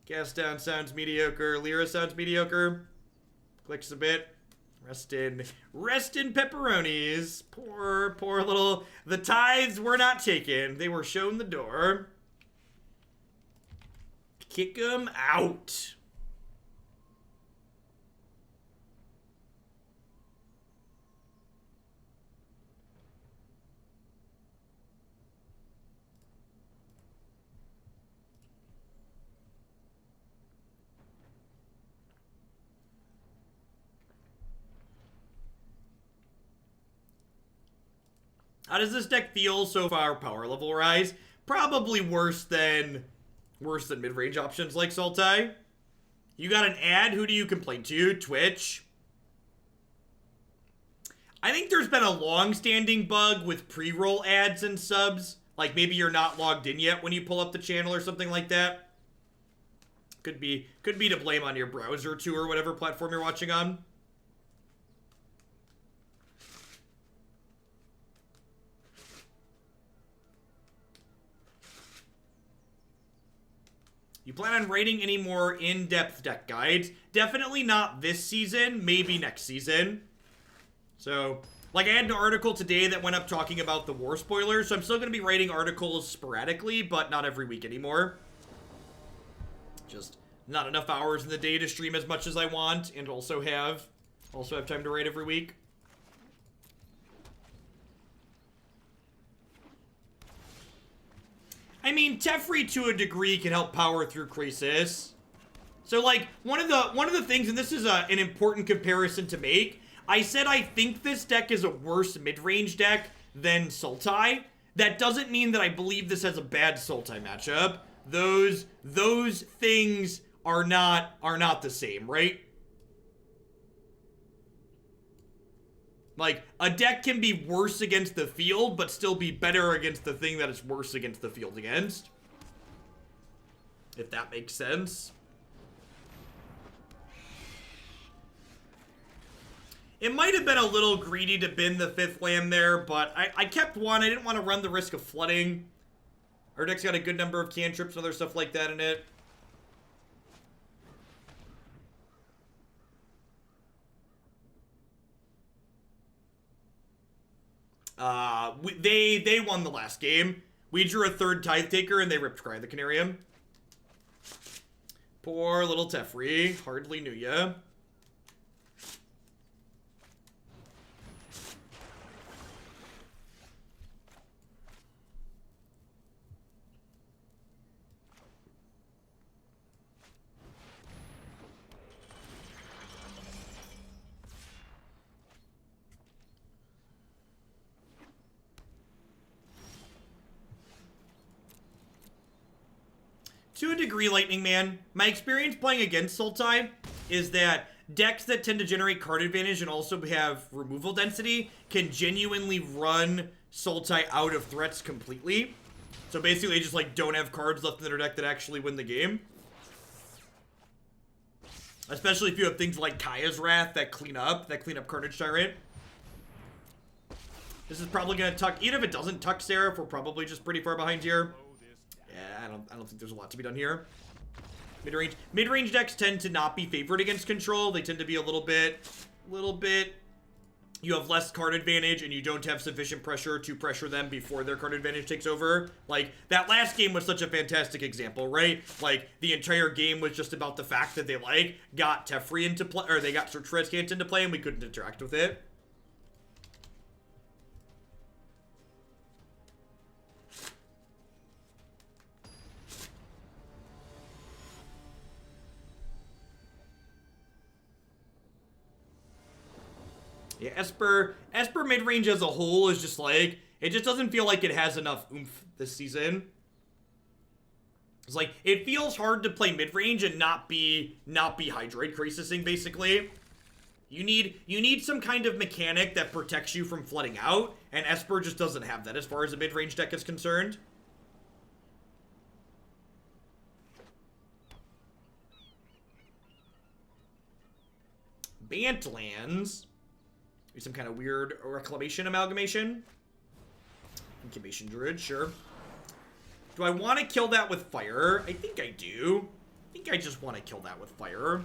Speaker 1: Cast Down sounds mediocre. Lyra sounds mediocre. Clicks a bit. Rest in pepperonis. Poor little... The tithes were not taken. They were shown the door. Kick them out. How does this deck feel so far power level rise? Probably worse than mid-range options like Sultai. You got an ad? Who do you complain to? Twitch? I think there's been a long-standing bug with pre-roll ads and subs. Like maybe you're not logged in yet when you pull up the channel or something like that. Could be to blame on your browser too or whatever platform you're watching on. You plan on writing any more in-depth deck guides? Definitely not this season, maybe next season. So, Like, I had an article today that went up talking about the war spoilers, so I'm still going to be writing articles sporadically, but not every week anymore. Just not enough hours in the day to stream as much as I want, and also have time to write every week. I mean, Teferi to a degree can help power through Crisis. So, like, one of the things, and this is an important comparison to make, I said I think this deck is a worse mid-range deck than Sultai. That doesn't mean that I believe this has a bad Sultai matchup. Those things are not the same, right? Like, a deck can be worse against the field, but still be better against the thing that it's worse against the field against. If that makes sense. It might have been a little greedy to bin the 5th land there, but I kept one. I didn't want to run the risk of flooding. Our deck's got a good number of cantrips and other stuff like that in it. They won the last game. We drew a 3rd Tithe Taker and they ripped Cry the Canarium. Poor little Teferi. Hardly knew ya. To a degree, Lightning Man, my experience playing against Sultai is that decks that tend to generate card advantage and also have removal density can genuinely run Sultai out of threats completely. So basically, they just like don't have cards left in their deck that actually win the game. Especially if you have things like Kaya's Wrath that clean up Carnage Tyrant. This is probably gonna tuck, even if it doesn't tuck Seraph, we're probably just pretty far behind here. Yeah, I don't think there's a lot to be done here. Mid-range decks tend to not be favored against control. They tend to be a little bit, you have less card advantage and you don't have sufficient pressure to pressure them before their card advantage takes over. Like, that last game was such a fantastic example, right? Like, the entire game was just about the fact that they, like, got Teferi into play, or they got Trezcant into play and we couldn't interact with it. Yeah, Esper mid-range as a whole is just like, it just doesn't feel like it has enough oomph this season. It's like, it feels hard to play mid-range and not be Hydroid Crisising, basically. You need some kind of mechanic that protects you from flooding out, and Esper just doesn't have that as far as a mid-range deck is concerned. Bantlands. Some kind of weird reclamation amalgamation. Incubation Druid, sure. Do I want to kill that with fire? I think I do. I think I just want to kill that with fire.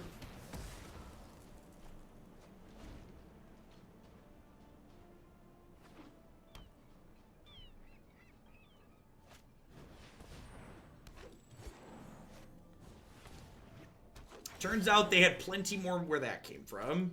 Speaker 1: Turns out they had plenty more where that came from.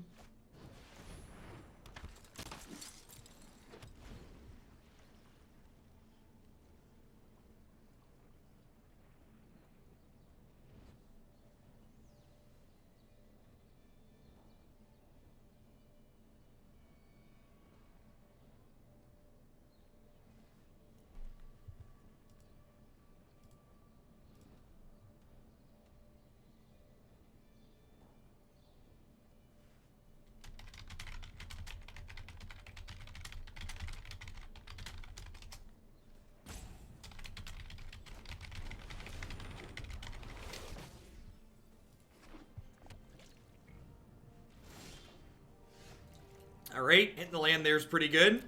Speaker 1: Alright, hitting the land there's pretty good.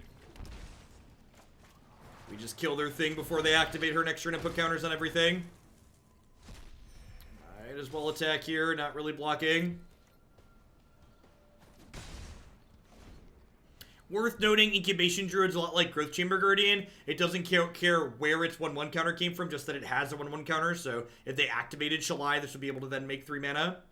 Speaker 1: We just kill their thing before they activate her next turn and put counters on everything. Might as well attack here, not really blocking. Worth noting, Incubation Druid's a lot like Growth Chamber Guardian. It doesn't care where its 1/1 counter came from, just that it has a 1/1 counter. So if they activated Shalai, this would be able to then make 3 mana.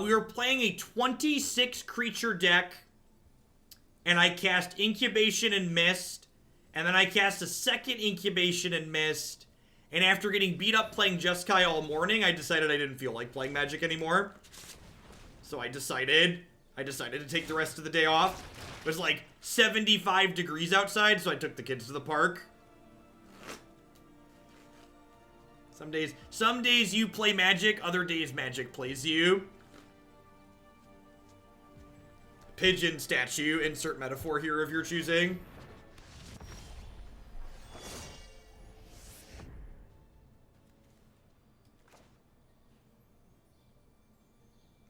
Speaker 1: We were playing a 26 creature deck, and I cast Incubation and Mist, and then I cast a second Incubation and Mist, and after getting beat up playing Jeskai all morning, I decided I didn't feel like playing Magic anymore. So I decided to take the rest of the day off. It was like 75 degrees outside, so I took the kids to the park. Some days you play Magic, other days Magic plays you. Pigeon statue, insert metaphor here of your choosing.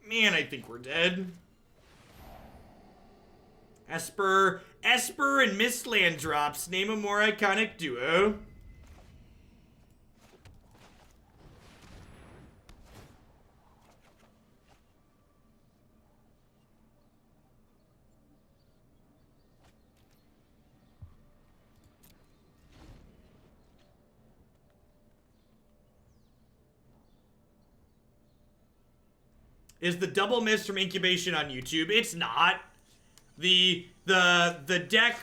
Speaker 1: Man, I think we're dead. Esper and Mistland drops. Name a more iconic duo. Is the double miss from Incubation on YouTube? It's not. The deck,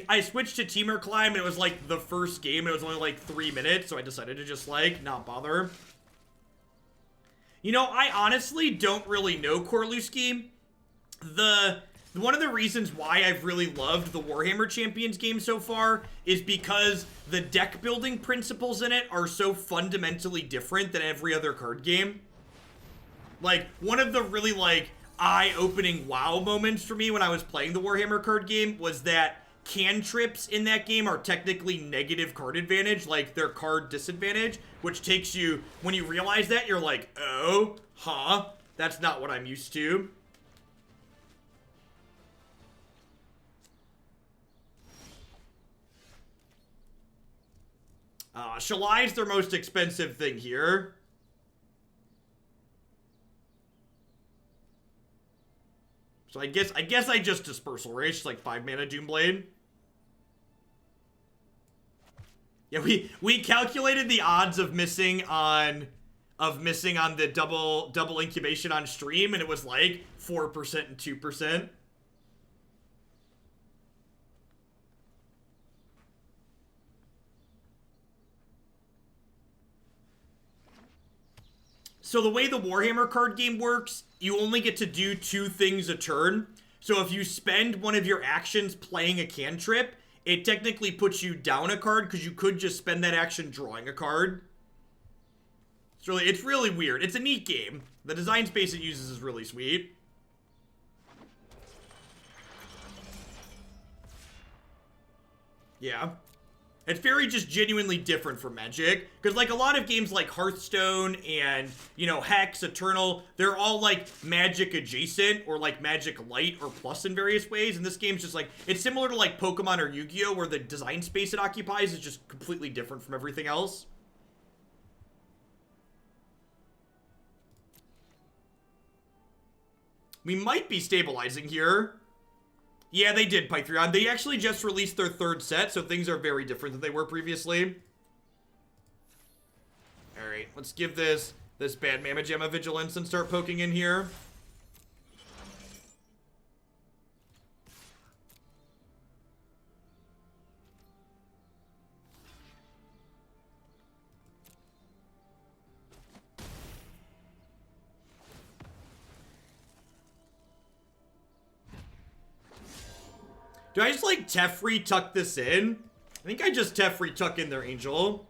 Speaker 1: I switched to Teamer Climb, and it was like the first game, it was only like 3 minutes, so I decided to just like, not bother. You know, I honestly don't really know Korluski. One of the reasons why I've really loved the Warhammer Champions game so far is because the deck building principles in it are so fundamentally different than every other card game. Like, one of the really, like, eye-opening wow moments for me when I was playing the Warhammer card game was that cantrips in that game are technically negative card advantage, like they're card disadvantage, which takes you, when you realize that, you're like, oh, huh, that's not what I'm used to. Shalai's their most expensive thing here. So I guess I just Dispersal Rage, like 5 mana Doomblade. Yeah, we calculated the odds of missing on the double incubation on stream, and it was like 4% and 2%. So the way the Warhammer card game works, you only get to do 2 things a turn. So if you spend one of your actions playing a cantrip, it technically puts you down a card because you could just spend that action drawing a card. It's really weird. It's a neat game. The design space it uses is really sweet. Yeah. It's very just genuinely different from Magic. Because, like, a lot of games like Hearthstone and, you know, Hex, Eternal, they're all, like, Magic adjacent or, like, Magic Light or Plus in various ways. And this game's just, like, it's similar to, like, Pokemon or Yu-Gi-Oh! Where the design space it occupies is just completely different from everything else. We might be stabilizing here. Yeah, they did, Pythrion. They actually just released their 3rd set, so things are very different than they were previously. Alright, let's give this bad Mamma Jamma Vigilance and start poking in here. Do I just, like, Teferi tuck this in? I think I just Teferi tuck in their Angel.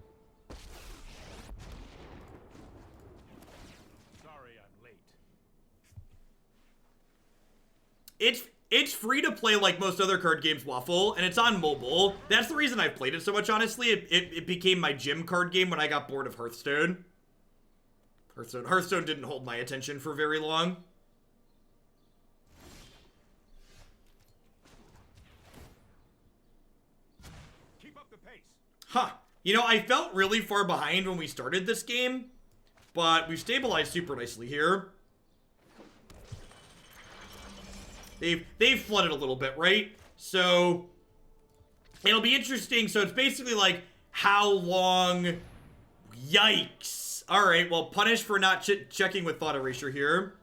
Speaker 2: Sorry I'm late.
Speaker 1: It's free to play like most other card games, Waffle, and it's on mobile. That's the reason I've played it so much, honestly. It became my gym card game when I got bored of Hearthstone. Hearthstone didn't hold my attention for very long.
Speaker 2: Keep up the pace.
Speaker 1: Huh. You know, I felt really far behind when we started this game, but we've stabilized super nicely here. They've flooded a little bit, right? So it'll be interesting. So it's basically like, how long? Yikes. All right, well, punish for not checking with Thought Erasure here.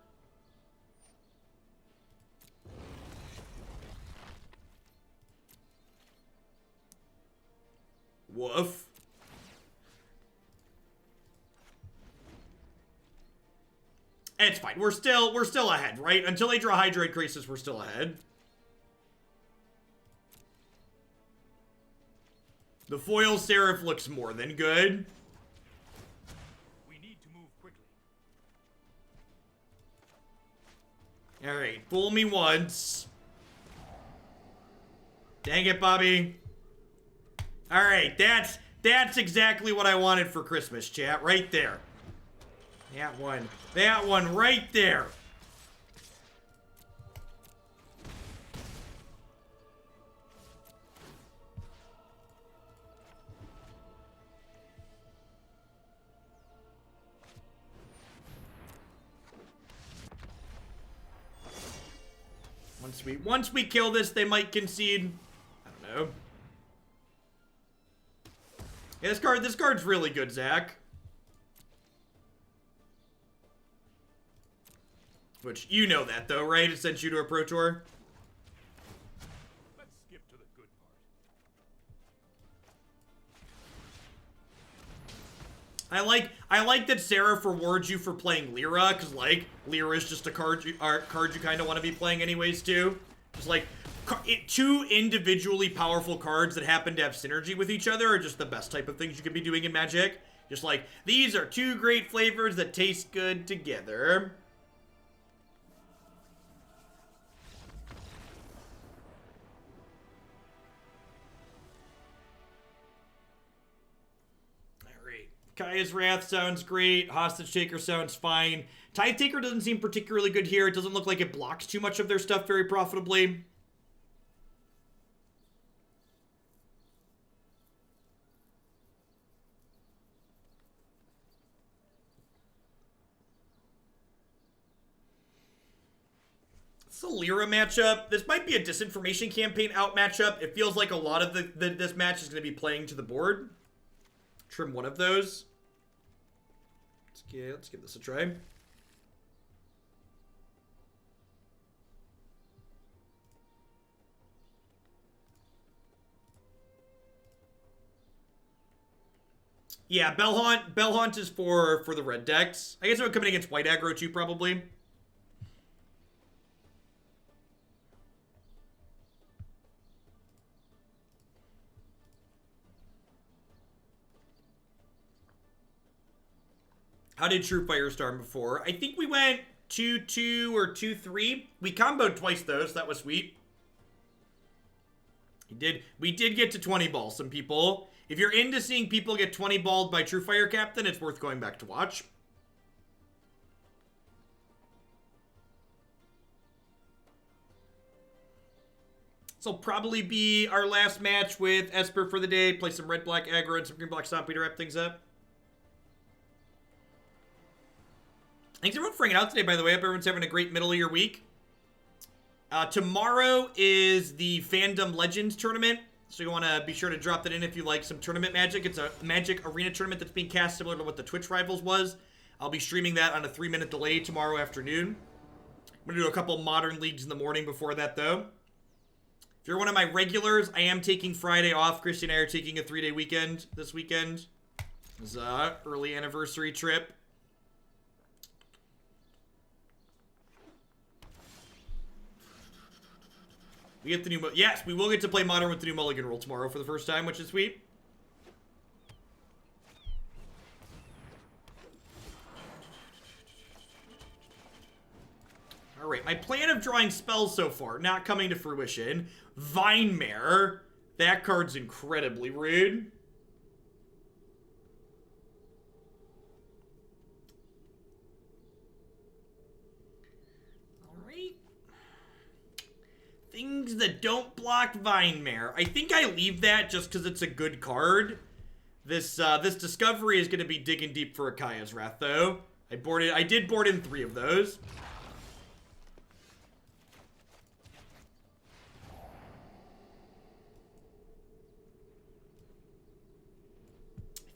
Speaker 1: Woof. It's fine. We're still ahead, right? Until they draw Hydroid Crisis, we're still ahead. The foil Seraph looks more than good.
Speaker 2: We need to move quickly.
Speaker 1: All right, fool me once. Dang it, Bobby. All right, that's exactly what I wanted for Christmas, chat. Right there. That one right there. Once we kill this, they might concede. I don't know. Yeah, this card's really good, Zach. Which, you know that, though, right? It sent you to a Pro Tour?
Speaker 2: Let's skip to the good part.
Speaker 1: I like that Seraph rewards you for playing Lyra, because, like, Lyra is just a card you kind of want to be playing anyways, too. Just, like, two individually powerful cards that happen to have synergy with each other are just the best type of things you could be doing in Magic. Just like, these are two great flavors that taste good together. Kaya's Wrath sounds great. Hostage Taker sounds fine. Tithe Taker doesn't seem particularly good here. It doesn't look like it blocks too much of their stuff very profitably. It's a Lyra matchup. This might be a Disinformation Campaign out matchup. It feels like a lot of this match is going to be playing to the board. Trim one of those. Let's give this a try. Yeah, Bell-Haunt is for the red decks. I guess it would come in against white aggro too, probably. How did True Firestorm before? I think we went 2-2 or 2-3. We comboed twice though, so that was sweet. We did get to 20 balls, some people. If you're into seeing people get 20 balled by True Fire Captain, it's worth going back to watch. This will probably be our last match with Esper for the day. Play some red-black aggro and some green-black Stompy to wrap things up. Thanks everyone for hanging out today, by the way. I hope everyone's having a great middle of your week. Tomorrow is the Fandom Legends tournament. So you want to be sure to drop that in if you like some tournament Magic. It's a Magic Arena tournament that's being cast similar to what the Twitch Rivals was. I'll be streaming that on a 3-minute delay tomorrow afternoon. I'm going to do a couple Modern Leagues in the morning before that, though. If you're one of my regulars, I am taking Friday off. Christy and I are taking a 3-day weekend this weekend. It's an early anniversary trip. We get the new... Yes, we will get to play Modern with the new Mulligan rule tomorrow for the first time, which is sweet. Alright, my plan of drawing spells so far, not coming to fruition. Vinemare. That card's incredibly rude. Things that don't block Vinemare. I think I leave that just because it's a good card. This Discovery is going to be digging deep for a Kaya's Wrath, though. I did board in 3 of those.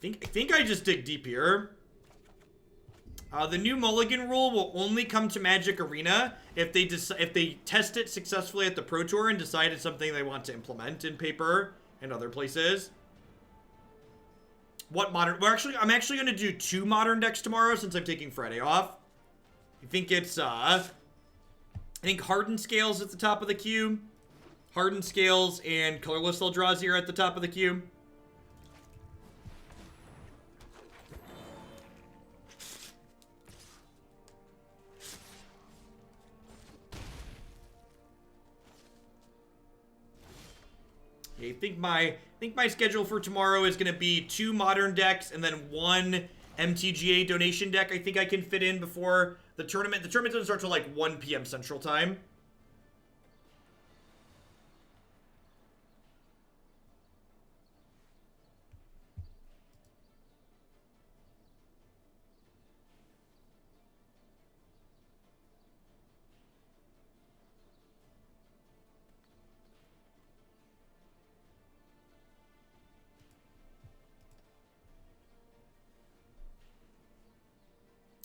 Speaker 1: I think I just dig deep here. The new Mulligan rule will only come to Magic Arena if they test it successfully at the Pro Tour and decide it's something they want to implement in paper and other places. What modern? I'm actually going to do 2 modern decks tomorrow since I'm taking Friday off. I think it's I think Hardened Scales at the top of the queue. Hardened Scales and Colorless Eldrazi are at the top of the queue. I think my schedule for tomorrow is going to be 2 modern decks and then 1 MTGA donation deck. I think I can fit in before the tournament. The tournament doesn't start till like 1 p.m. Central Time.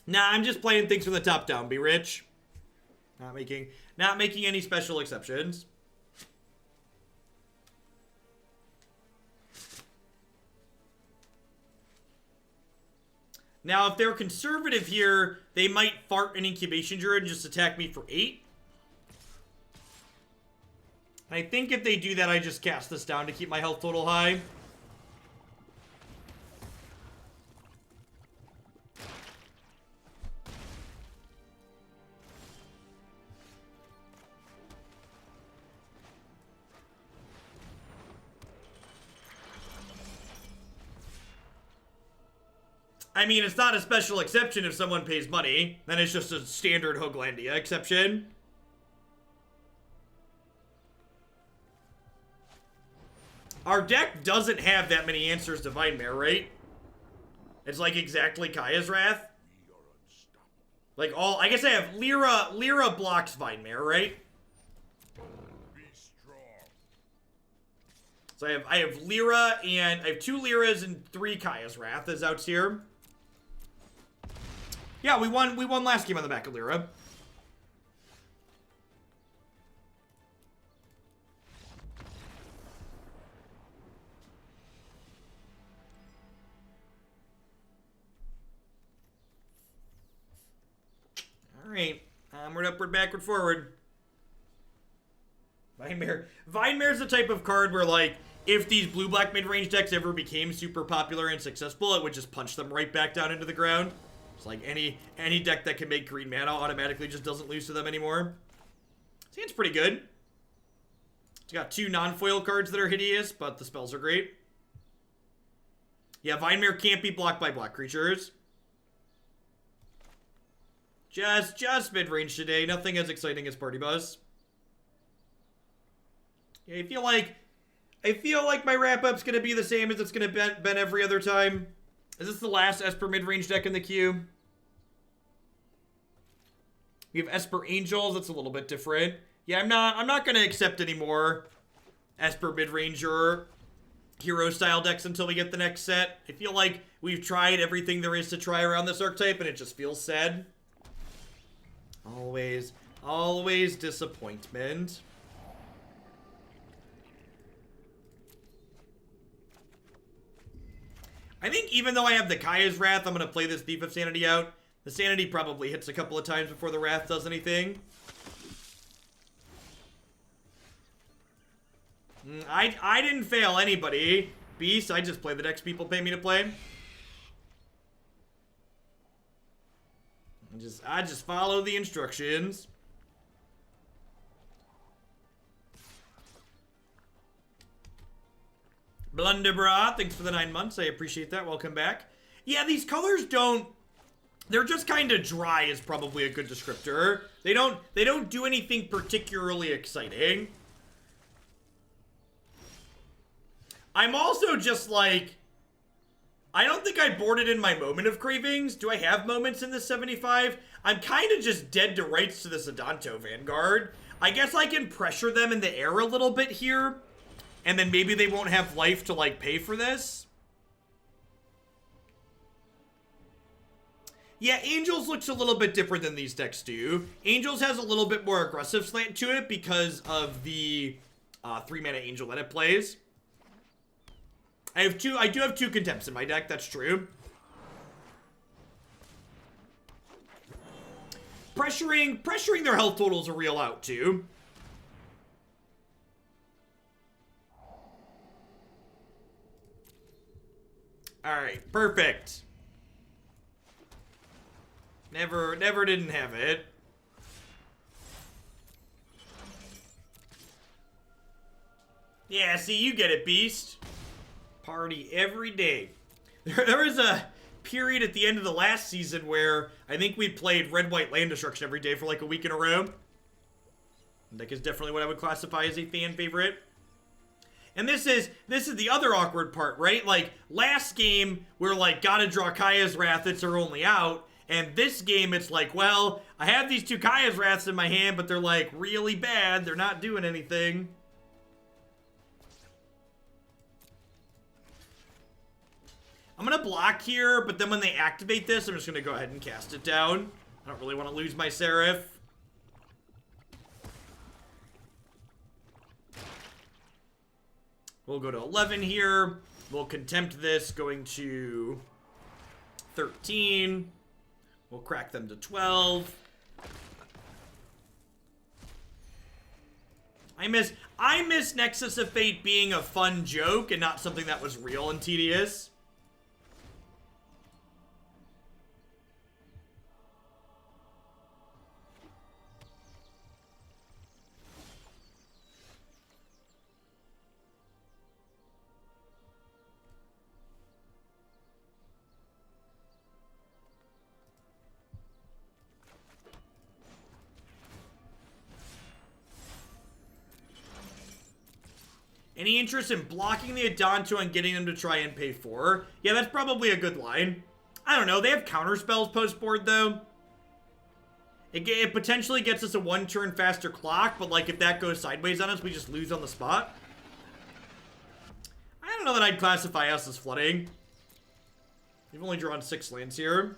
Speaker 1: Nah, I'm just playing things from the top down, be rich. Not making any special exceptions. Now, if they're conservative here, they might fart an Incubation Druid and just attack me for 8. I think if they do that, I just cast this down to keep my health total high. I mean, it's not a special exception if someone pays money. Then it's just a standard Hoaglandia exception. Our deck doesn't have that many answers to Vinemare, right? It's like exactly Kaya's Wrath. Like all, I guess I have Lyra blocks Vinemare, right? So I have Lyra and I have 2 Lyras and 3 Kaya's Wrath as outs here. Yeah, we won last game on the back of Lyra. Alright. Onward, upward, backward, forward. Vinemare's the type of card where, like, if these blue-black mid-range decks ever became super popular and successful, it would just punch them right back down into the ground. It's like any deck that can make green mana automatically just doesn't lose to them anymore. See, it's pretty good. It's got 2 non-foil cards that are hideous, but the spells are great. Yeah, Vinemare can't be blocked by black creatures. Just mid-range today. Nothing as exciting as Party Buzz. Yeah, I feel like my wrap-up's gonna be the same as it's gonna been every other time. Is this the last Esper mid-range deck in the queue? We have Esper Angels. That's a little bit different. Yeah, I'm not gonna accept any more Esper mid-range or hero-style decks until we get the next set. I feel like we've tried everything there is to try around this archetype, and it just feels sad. Always disappointment. I think even though I have the Kaya's Wrath, I'm going to play this Thief of Sanity out. The Sanity probably hits a couple of times before the Wrath does anything. I didn't fail anybody. Beast, I just play the decks people pay me to play. I just follow the instructions. Blunderbra, thanks for the 9 months. I appreciate that. Welcome back. Yeah, these colors don't... They're just kind of dry is probably a good descriptor. They don't do anything particularly exciting. I'm also just like, I don't think I boarded in my Moment of Cravings. Do I have moments in this 75? I'm kind of just dead to rights to this Adanto Vanguard. I guess I can pressure them in the air a little bit here, and then maybe they won't have life to, like, pay for this. Yeah, Angels looks a little bit different than these decks do. Angels has a little bit more aggressive slant to it because of the 3-mana Angel that it plays. I do have 2 Contempts in my deck, that's true. Pressuring their health total is a real out, too. Alright, perfect. Never didn't have it. Yeah, see, you get it, Beast. Party every day. There was a period at the end of the last season where I think we played red-white land destruction every day for like a week in a row. That is definitely what I would classify as a fan favorite. And this is the other awkward part, right? Like, last game, we're like, gotta draw Kaya's Wrath, it's our only out. And this game, it's like, well, I have these 2 Kaya's Wraths in my hand, but they're like really bad. They're not doing anything. I'm gonna block here, but then when they activate this, I'm just gonna go ahead and cast it down. I don't really want to lose my Seraph. We'll go to 11 here. We'll Contempt this, going to 13. We'll crack them to 12. I miss Nexus of Fate being a fun joke and not something that was real and tedious. Any interest in blocking the Adanto and getting them to try and pay 4? Yeah, that's probably a good line. I don't know. They have counter spells post-board, though. It potentially gets us a 1-turn faster clock, but, like, if that goes sideways on us, we just lose on the spot. I don't know that I'd classify us as flooding. We've only drawn 6 lands here.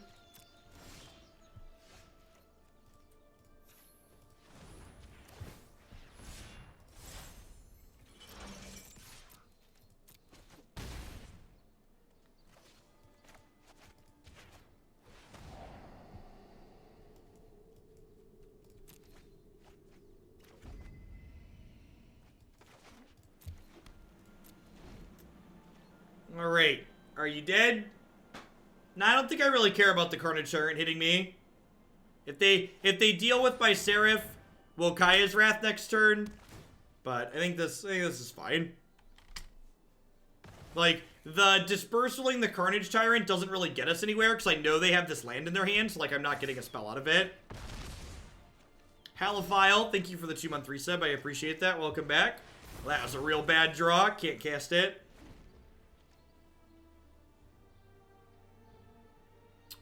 Speaker 1: Alright. Are you dead? No, I don't think I really care about the Carnage Tyrant hitting me. If they deal with my Seraph, we'll Kaya's Wrath next turn. But I think this is fine. Like, the dispersaling the Carnage Tyrant doesn't really get us anywhere, because I know they have this land in their hands, so, like, I'm not getting a spell out of it. Halophile, thank you for the 2-month resub. I appreciate that. Welcome back. Well, that was a real bad draw. Can't cast it.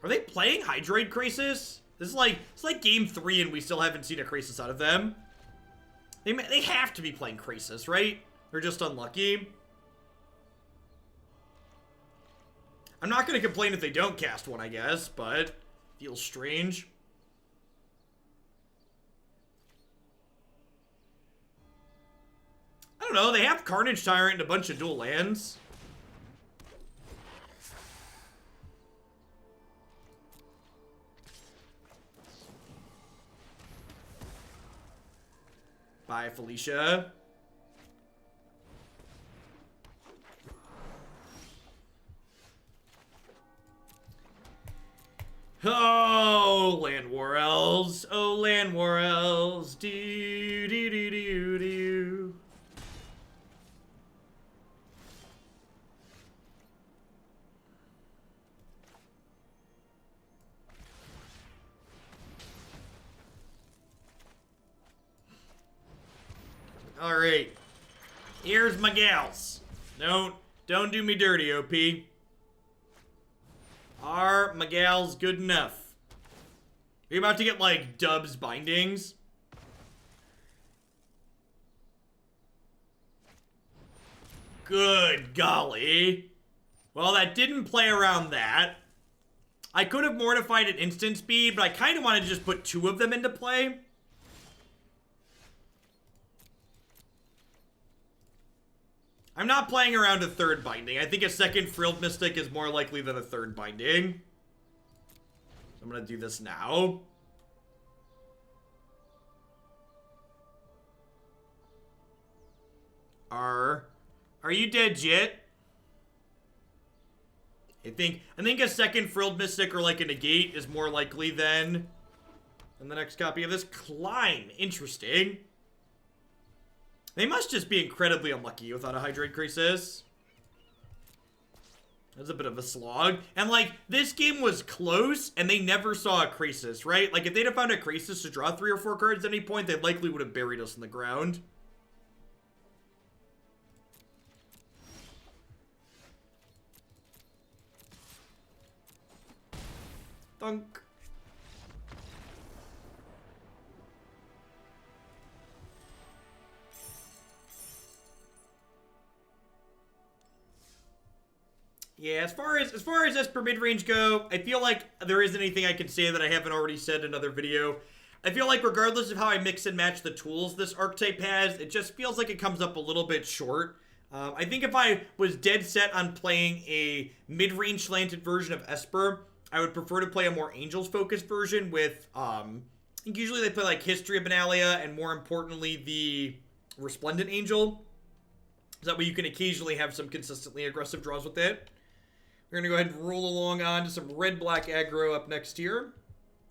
Speaker 1: Are they playing Hydroid Krasis? This is like, it's like game 3 and we still haven't seen a Krasis out of them. They have to be playing Krasis, right? They're just unlucky. I'm not going to complain if they don't cast one, I guess, but feels strange. I don't know, they have Carnage Tyrant and a bunch of dual lands. Bye, Felicia. Oh, Land War Elves. Oh, Land War Elves. Do, do, do, do, do. All right. Here's my gals. Don't Don't do me dirty, OP. Are my gals good enough? Are you about to get, like, Dubs bindings? Good golly. Well, that didn't play around that. I could have mortified at instant speed, but I kind of wanted to just put 2 of them into play. I'm not playing around a 3rd binding. I think a 2nd Frilled Mystic is more likely than a 3rd binding. So I'm gonna do this now. Are you dead yet? I think a 2nd Frilled Mystic or like a Negate is more likely than the next copy of this. Climb. Interesting. They must just be incredibly unlucky without a Hydrate Crisis. That's a bit of a slog. And like, this game was close and they never saw a Crisis, right? Like, if they'd have found a Crisis to draw 3 or 4 cards at any point, they likely would have buried us in the ground. Thunk. Yeah, as far as Esper midrange go, I feel like there isn't anything I can say that I haven't already said in another video. I feel like regardless of how I mix and match the tools this archetype has, it just feels like it comes up a little bit short. I think if I was dead set on playing a mid-range slanted version of Esper, I would prefer to play a more Angels-focused version with, I think usually they play like History of Benalia and more importantly the Resplendent Angel. So that way you can occasionally have some consistently aggressive draws with it. We're going to go ahead and roll along on to some red-black aggro up next here.